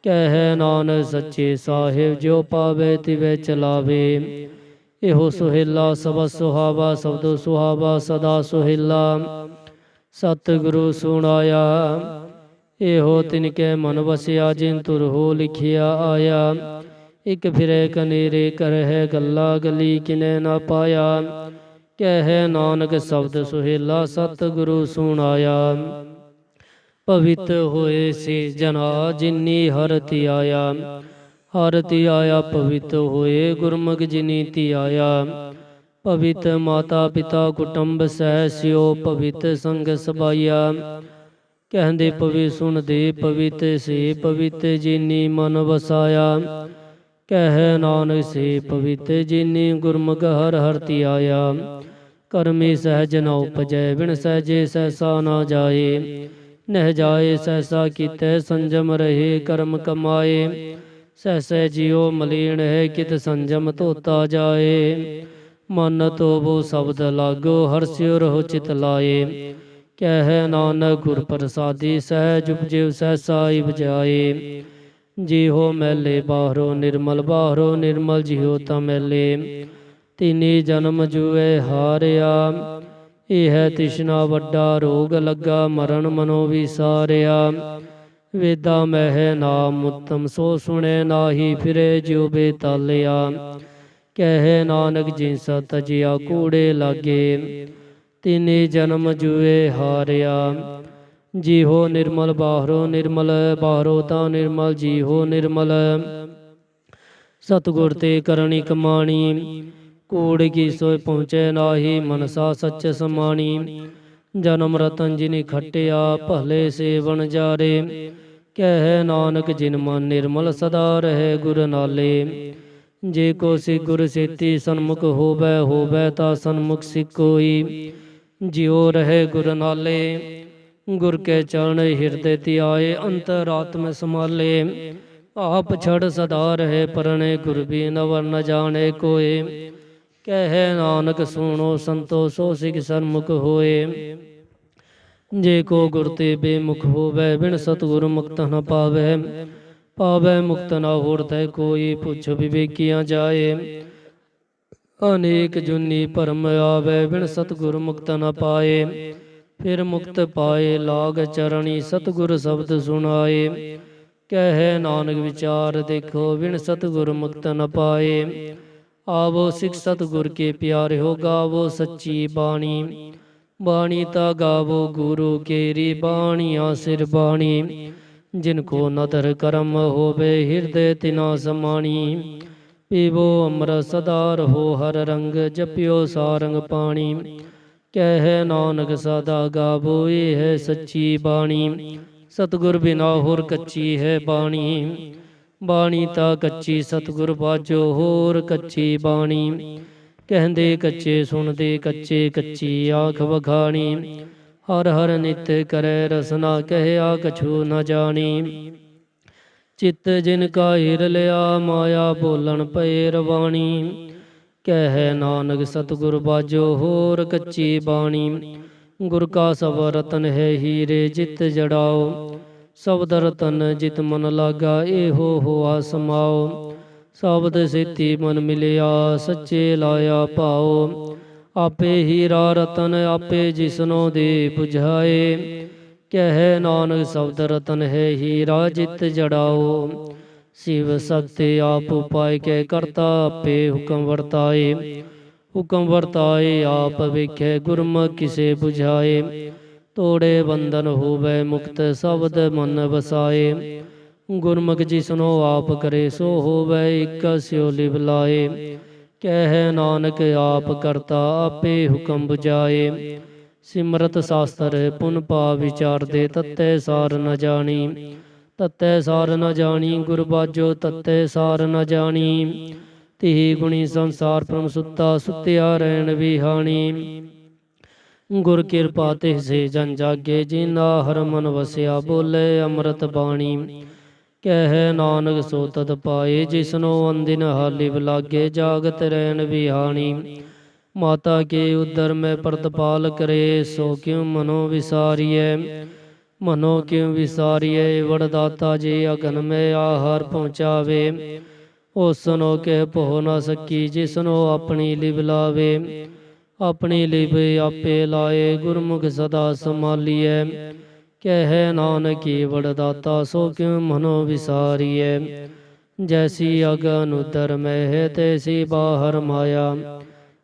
कह नानक सच्चे साहिब जो पावे तिवे चलावे। एहो सुहेला सबद सुहावा शब्दो सुहावा सदा सुहेला। सतगुरु सुनाया एहो तिनके मन वसिया जिन तुर हो लिखिया आया। एक फिरे कनेरे कर है गला गली किने ना पाया। कह नानक शब्द सुहेला सतगुरु सुनाया। पवित्र होए से जना जिन्नी हरति आया। हरति आया पवित्र होए गुरमुख जिनी ती आया। पवित्र माता पिता कुटुंब सहस्यो पवित्र संग सबाइया। कहते पवि सुन दे पवित्र से पवित्र जिनी मन वसाया। कह नानक से पवित्र जिनी गुरमुख हर हरति आया। कर्मी सहज न उपजै बिन सहजे सहसा न जाए। नह जाए सहसा कितै संजम रहे कर्म कमाए। सहसे जियो मलीन है कित संजम धोता जाए। मन तो वो शब्द लागो हर्ष्यो रहो चित लाए। कह नानक गुर प्रसादी सहज उपजिव सहसाई बजाए। जी हो मैले बाहरो निर्मल बाहरो निर्मल जिहो तमैले। तिनी जन्म जुए हारिया। यह तृष्णा वड्डा रोग लगा मरण मनो विसारिया। वेदा मह नाम उत्तम सो सुने नाही फिरे ज्यो बेतालिया। कह नानक जिनसा तजिया कूड़े लागे। तिनी जन्म जुए हारिया। जी हो निर्मल बाहरो निर्मल बाहरो ता निर्मल जी हो निर्मल। सतगुर ते करणी कमाणी। कूड़ की सोय पहुँचे नाही मनसा सच समाणी। जन्म रतन जिनि खटिया भले सेवन जारे। कह नानक जिन मन निर्मल सदा रहे गुर नाले। जे को सिख गुर सेती सन्मुख होवै होवै ता सन्मुख सिख कोई। जियो रहे गुर नाले। गुर के चरण हृदय ध्याए अंतरात्म संभाले। आप छड़ सदा रहे परणे गुर बिन अवर न जाने कोय। कह नानक सुनो संतो सो सिख सन्मुख होए। जे को गुर ते बेमुख होवै बिन सतगुर मुक्त न पावै। पावै मुक्त न होरतै कोई पुछ विवेकियां जाए। अनेक जुनी भरम आवे बिन सतगुर मुक्त न पाए। फिर मुक्त पाए लाग चरणी सतगुर शब्द सुनाए। कह नानक विचार देखो बिन सतगुर मुक्त न पाए। आवो सिख सतगुर के प्यारे हो गावो सच्ची बाणी। बाणी ता गावो गुरु केरी बाणिया सिर बाणी। जिनको नदर करम होवे हृदय तिना समाणी। पीवो अमृत सदा रहो हर रंग जपियो सारंग पाणी। कह नानक सदा गावो ये है सच्ची बाणी। सतगुर बिना होर कच्ची है बाणी। बाणी ता कच्ची सतगुर बाजो होर कच्ची बाणी। कहंदे कच्चे सुनदे कच्चे कच्ची आँख बखाणी। हर हर नित करे रसना कहया कछु न जानी। चित जिनका हिर लिया माया बोलन पए रवाणी। कह नानक सतगुर बाजो होर कच्ची बाणी। गुर का सब रतन है हीरे जित जड़ाओ। शब्द रतन जित मन लागा एहो होआ समाओ। शब्द सेती मन मिलिया सच्चे लाया पाओ। आपे हीरा रतन आपे जिसनो दे बुझाए। कह नानक शब्द रतन है हीरा जित जड़ाओ। शिव शक्ति आप उपाय के करता आपे हुक्म वर्ताए। हुक्म वर्ताए आप वेखे गुरमुख किसे बुझाए। तोड़े बंधन होवे मुक्त शब्द मन बसाए। गुरमुख जिसनो आप करे सो होवे एक स्यो लिव लाए। कह नानक आप करता आपे हुक्म बुझाए। सिमरत शास्त्र पुन पा विचार दे तत्ते सार न जानी। तत्ते सार न जानी गुर बाजो तत्ते सार न जानी। तिहि गुणी संसार परम सुता सुत्या रहन विहानी। गुर कृपा तिह से जन जागे जिना हर मन वसिया बोले अमृत बाणी। कह नानक सो तद पाए जिसनो अंदिन हालिव लागे जागत रहन विहानी। माता के उदर में प्रतिपाल करे, सो क्यों मनो विसारिय। मनो क्यों विसारिय, वरदाता जी अगन में आहार पहुँचावे। ओसनो कह पोह न सकी, जिसनो अपनी लिव लावे। अपनी लिव आपे लाए, गुरमुख सदा संभालिए। कह नानकी वरदाता, सो क्यों मनो विसारिय। जैसी अगन उदर में है, तैसी बाहर माया।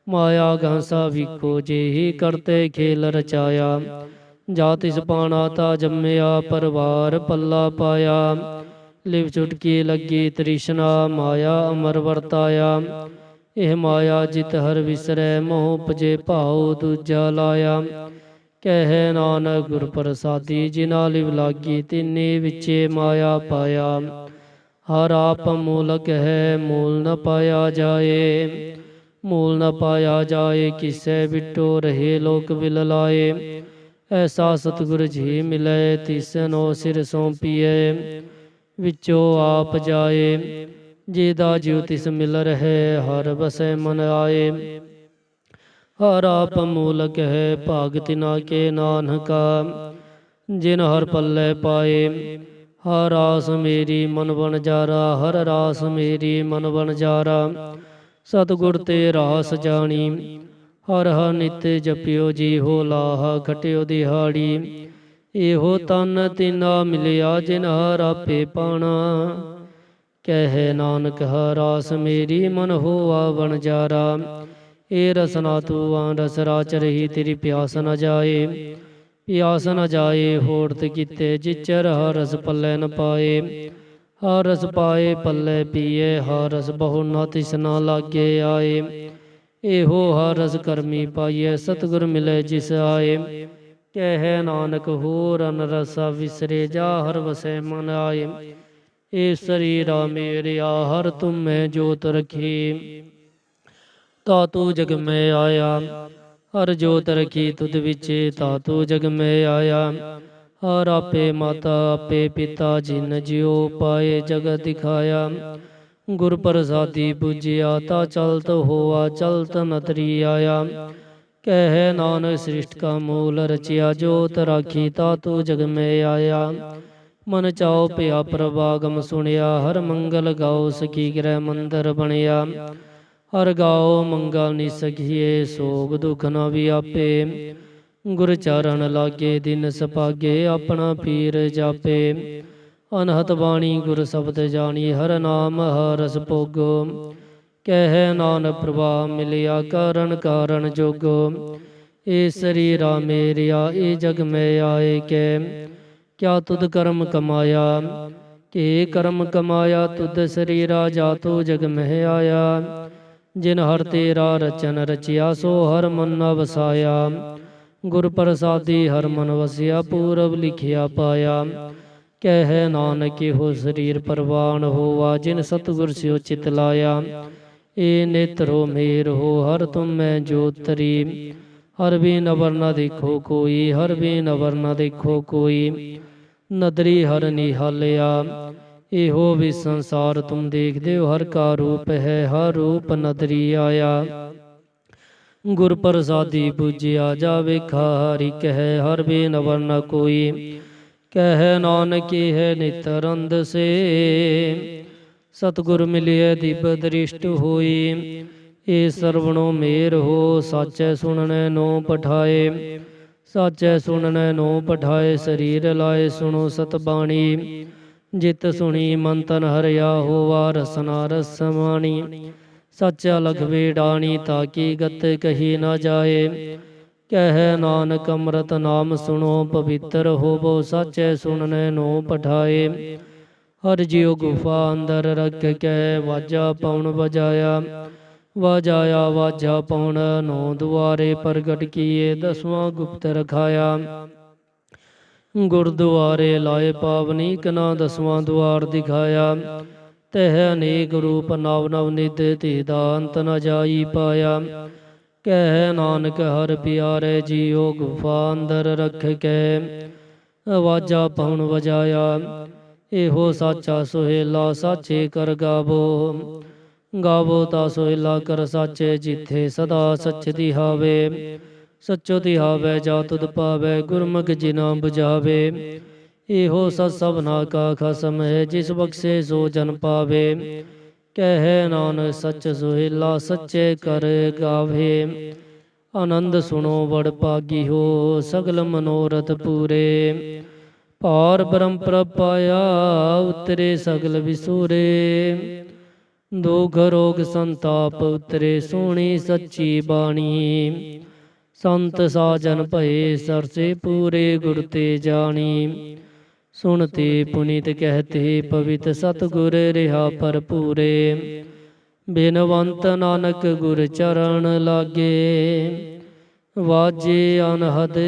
माया घासा विको, जे ही करते खेल रचाया। जातिस पाना ता जम्मया, परवार पल्ला पाया। लिव चुटकी लगी तृष्णा, माया अमर वरताया। ਇਹ ਮਾਇਆ ਜਿਤ ਹਰ ਵਿਸਰੈ, ਮੋਹ ਉਪਜੇ ਭਾਉ ਦੂਜਾ ਲਾਇਆ। ਕਹਿ ਨਾਨਕ ਗੁਰ ਪ੍ਰਸਾਦੀ, ਜਿਨਾ ਲਿਵ ਲਾਗੀ ਤਿਨੀ ਵਿਚੇ ਮਾਇਆ ਪਾਇਆ। ਹਰ ਆਪ ਮੂਲਕ ਹੈ, ਮੂਲ ਨ ਪਾਇਆ ਜਾਏ। ਮੂਲ ਨ ਪਾਇਆ ਜਾਏ, ਕਿਸੈ ਵਿਟੋ ਰਹੇ ਲੋਕ ਵਿਲ ਲਾਏ। ਐਸਾ ਸਤਿਗੁਰ ਜੀ ਮਿਲੈ, ਤਿਸਨੋ ਸਿਰ ਸੌਂਪੀਐ। ਵਿਚੋ ਆਪ ਜਾਏ, ਜਿਹਦਾ ਜਿਉ ਤਿਸ ਮਿਲ ਰਹੇ, ਹਰ ਬਸੈ ਮਨ ਆਏ। ਹਰ ਆਪ ਮੂਲਕ ਹੈ, ਭਾਗ ਤਿਨਾ ਕੇ ਨਾਨਕਾ। ਜਿਨ ਹਰ ਪੱਲੇ ਪਾਏ, ਹਰ ਰਾਸ ਮੇਰੀ ਮਨ ਬਣ ਜਾਰਾ। ਹਰ ਰਾਸ ਮੇਰੀ ਮਨ ਬਣ ਜਾਰਾ। ਸਤਿਗੁਰ ਤੇ ਰਾਸ ਜਾਣੀ, ਹਰ ਹਰ ਨਿਤ ਜਪਿਓ ਜੀ ਹੋ ਲਾਹਾ। ਖਟਿਓ ਦਿਹਾੜੀ, ਇਹੋ ਤਨ ਤਿਨਾ ਮਿਲਿਆ, ਜਿਨ ਹਰ ਆਪੇ ਪਾਣਾ। ਕਹਿ ਨਾਨਕ ਹਰ ਰਾਸ ਮੇਰੀ ਮਨ ਹੋਆ ਬਣ ਜਾਰਾ। ਇਹ ਰਸਨਾ ਤੂੰ ਰਸ ਰਾਚ ਰਹੀ, ਤੇਰੀ ਪਿਆਸ ਨ ਜਾਏ। ਪਿਆਸ ਨ ਜਾਏ, ਹੋੜਤ ਕੀਤੇ ਜਿਚਰ ਹਰ ਰਸ ਪੱਲੇ ਨ ਪਾਏ। ਹਰ ਰਸ ਪਾਏ ਪੱਲੇ ਪੀਏ, ਹਰ ਰਸ ਬਹੁ ਨ ਤਿਸ ਨ ਲਾਗੇ ਆਏ। ਇਹੋ ਹਰ ਰਸ ਕਰਮੀ ਪਾਈਏ, ਸਤਿਗੁਰ ਮਿਲੇ ਜਿਸ ਆਏ। ਕਹਿ ਨਾਨਕ ਹੋਰ ਅਨ ਰਸਾ ਵਿਸਰੇ, ਜਾ ਹਰ ਵਸੈ ਮਨ ਆਏ। ਇਹ ਸਰੀਰਾ ਮੇਰਿਆ, ਹਰ ਤੁਮ ਮੈਂ ਜੋਤ ਰਖੀ। ਤਾਤੂ ਜਗ ਮੈਂ ਆਇਆ, ਹਰ ਜੋਤ ਰਖੀ ਤੁਧ ਵਿਚੇ। ਤਾਤੂ ਜਗ ਮੈਂ ਆਇਆ, ਹਰ ਆਪੇ ਮਾਤਾ ਆਪੇ ਪਿਤਾ। ਜਿਨ ਜਿਉ ਪਾਏ ਜਗਤ ਦਿਖਾਇਆ। ਗੁਰ ਪ੍ਰਸਾਦੀ ਬੁਝਿਆ, ਤਾ ਚਲਤ ਹੋਆ ਚਲਤ ਨਤਰੀ ਆਇਆ। ਕਹਿ ਨਾਨਕ ਸ੍ਰਿਸ਼ਟ ਕਾ ਮੂਲ ਰਚਿਆ, ਜੋਤ ਰਾਖੀ ਤਾਤੂ ਜਗ ਮੈਂ ਆਇਆ। ਮਨ ਚਾਉ ਪਿਆ ਪ੍ਰਵਾਗਮ ਸੁਣਿਆ, ਹਰ ਮੰਗਲ ਗਾਓ ਸਖੀ ਗ੍ਰਹਿ ਮੰਦਰ ਬਣਿਆ। ਹਰ ਗਾਓ ਮੰਗਲ ਨਿਸਖੀਏ, ਸੋਗ ਦੁਖ ਨ ਵਿਆਪੇ। ਗੁਰ ਚਰਨ ਲਾਗੇ ਦਿਨ ਸਪਾਗੇ, ਆਪਣਾ ਪੀਰ ਜਾਪੇ। ਅਨਹਤ ਬਾਣੀ ਗੁਰ ਸ਼ਬਦ ਜਾਣੀ, ਹਰ ਨਾਮ ਹਰ ਰਸ ਭੋਗੋ। ਕਹਿ ਨਾਨਕ ਪ੍ਰਭਾ ਮਿਲਿਆ, ਕਾਰਨ ਕਾਰਨ ਜੋਗੋ। ਇਹ ਸਰੀਰਾ ਮੇਰਿਆ, ਇਹ ਜਗ ਮੈਂ ਆਏ ਕੈ। ਕਿਆ ਤੁਧ ਕਰਮ ਕਮਾਇਆ, ਕਿ ਕਰਮ ਕਮਾਇਆ ਤੁਧ ਸਰੀਰਾ। ਜਾਤੋ ਜਗ ਮਹਿ ਆਇਆ, ਜਿਨ ਹਰ ਤੇਰਾ ਰਚਨ ਰਚਿਆ। ਸੋ ਹਰ ਮਨ ਨ ਵਸਾਇਆ, ਗੁਰ ਪ੍ਰਸਾਦੀ ਹਰ ਮਨ ਵਸਿਆ। ਪੂਰਬ ਲਿਖਿਆ ਪਾਇਆ, ਕਹਿ ਨਾਨਕ ਇਹੋ ਸਰੀਰ ਪਰਵਾਨ ਹੋਵਾ। ਜਿਨ ਸਤਿਗੁਰ ਸਿਓ ਚਿਤ ਲਾਇਆ, ਇਹ ਨੇਤਰੋ ਮੇਰ ਹੋ। ਹਰ ਤੁਮ ਮੈਂ ਜੋਤਰੀ, ਹਰ ਵੀ ਨਵਰ ਨ ਦੇਖੋ ਕੋਈ। ਹਰ ਵੀ ਨਵਰ ਨ ਦੇਖੋ ਕੋਈ, ਨਦਰੀ ਹਰ ਨਿਹਾਲਿਆ। ਇਹੋ ਵੀ ਸੰਸਾਰ ਤੁਮ ਦੇਖਦੇ ਹੋ, ਹਰ ਕਾ ਰੂਪ ਹੈ। ਹਰ ਰੂਪ ਨਦਰੀ ਆਇਆ। ਗੁਰ ਪ੍ਰਸਾਦੀ ਬੁਝਿਆ, ਜਾ ਵੇਖਾ ਹਰਿ ਕਹਿ। ਹਰ ਵੀ ਨਵਰ ਨ ਕੋਈ, ਕਹਿ ਨਾਨਕ ਹੈ ਨਿਤਰੰਦ ਸੇ। ਸਤਿਗੁਰ ਮਿਲਿਐ ਦਿਵ ਦ੍ਰਿਸ਼ਟ ਹੋਈ, ਇਹ ਸਰਵਣੋ ਮੇਰ ਹੋ। ਸਾਚੈ ਸੁਣਨੈ ਨੋ ਪਠਾਏ, ਸਾਚੈ ਸੁਣਨੈ ਨੋ ਪਠਾਏ। ਸਰੀਰ ਲਾਏ ਸੁਣੋ ਸਤ ਬਾਣੀ, ਜਿਤ ਸੁਣੀ ਮਨ ਤਨ ਹਰਿਆ ਹੋਵਾ। ਰਸਨਾ ਰਸ ਸਮਾਣੀ, ਸਾਚਾ ਲਖਵੇ ਡਾਣੀ। ਤਾਕੀ ਗਤ ਕਹੀ ਨ ਜਾਏ, ਕਹਿ ਨਾਨਕ ਅੰਮ੍ਰਿਤ ਨਾਮ ਸੁਣੋ। ਪਵਿੱਤਰ ਹੋਵੋ, ਸਾਚੈ ਸੁਣਨੈ ਨੋ ਪਠਾਏ। ਹਰ ਜਿਉ ਗੁਫਾ ਅੰਦਰ ਰੱਖ ਕੇ, ਵਾਜਾ ਪਉਣ ਵਜਾਇਆ। ਵਾਜਾਇਆ ਵਾਜਾ ਪਉਣ, ਨੌ ਦੁਆਰੇ ਪ੍ਰਗਟ ਕੀਏ। ਦਸਵਾਂ ਗੁਪਤ ਰਖਾਇਆ, ਗੁਰਦੁਆਰੇ ਲਾਏ ਪਾਵਨੀ। ਕਨਾ ਦਸਵਾਂ ਦੁਆਰ ਦਿਖਾਇਆ, ਤਹ ਅਨੇਕ ਰੂਪ ਨਵ ਨਵ ਨਿਧ। ਤੇਦਾ ਅੰਤ ਨ ਜਾਈ ਪਾਇਆ, ਕਹਿ ਨਾਨਕ ਹਰ ਪਿਆਰੇ ਜੀਓ। ਗੁਫਾ ਅੰਦਰ ਰੱਖ ਕੇ, ਵਾਜਾ ਪਉਣ ਵਜਾਇਆ। ਇਹੋ ਸਾਚਾ ਸੁਹੇਲਾ, ਸਾਚੇ ਕਰ ਗਾਵੋ। ਗਾਵੋ ਤਾ ਸੋਹਿਲਾ ਕਰ ਸਾਚੇ, ਜਿੱਥੇ ਸਦਾ ਸੱਚ ਦਿਹਾਵੇ। ਸੱਚੋ ਦਿਹਾਵੇ ਜਾ ਤੁਧ ਪਾਵੇ, ਗੁਰਮੁਖ ਜਿਨਾ ਬੁਝਾਵੇ। ਇਹੋ ਸਤ ਸਭਨਾ ਕਾ ਖਸਮ ਹੈ, ਜਿਸ ਬਖਸ਼ੇ ਸੋ ਜਨ ਪਾਵੇ। ਕਹਿ ਨਾਨਕ ਸੱਚ ਸੋਹਿਲਾ, ਸੱਚੇ ਕਰ ਗਾਵੇ। ਆਨੰਦ ਸੁਣੋ ਬੜ ਭਾਗੀ ਹੋ, ਸਗਲ ਮਨੋਰਥ ਪੂਰੇ। ਪਾਰ ਬ੍ਰਹਮ ਪ੍ਰਭ ਪਾਇਆ, ਉਤਰੇ ਸਗਲ ਵਿਸੂਰੇ। ਦੁਖ ਰੋਗ ਸੰਤਾਪ ਉਤਰੇ, ਸੋਹਣੀ ਸੱਚੀ ਬਾਣੀ। ਸੰਤ ਸਾਜਨ ਭਏ ਸਰਸੇ, ਪੂਰੇ ਗੁਰ ਤੇ ਜਾਣੀ। ਸੁਣਤੇ ਪੁਨੀਤ ਕਹਤੇ, ਪਵਿੱਤ ਸਤਿਗੁਰ ਰਿਹਾ ਭਰਪੂਰੇ। ਬਿਨਵੰਤ ਨਾਨਕ ਗੁਰ ਚਰਨ ਲਾਗੇ, ਵਾਜੇ ਅਨਹਦ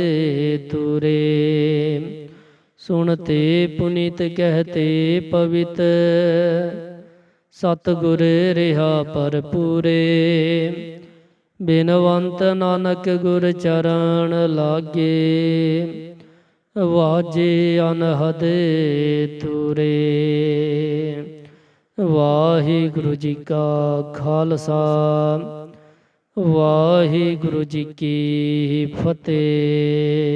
ਤੂਰੇ। ਸੁਣਤੇ ਪੁਨੀਤ ਕਹਤੇ, ਪਵਿੱਤ ਸਤਿਗੁਰ ਰਿਹਾ ਭਰਪੂਰੇ। ਬਿਨਵੰਤ ਨਾਨਕ ਗੁਰ ਚਰਨ ਲਾਗੇ, ਵਾਜੇ ਅਨਹਦ ਤੂਰੇ। ਵਾਹਿਗੁਰੂ ਜੀ ਕਾ ਖਾਲਸਾ, ਵਾਹਿਗੁਰੂ ਜੀ ਕੀ ਫਤਿਹ।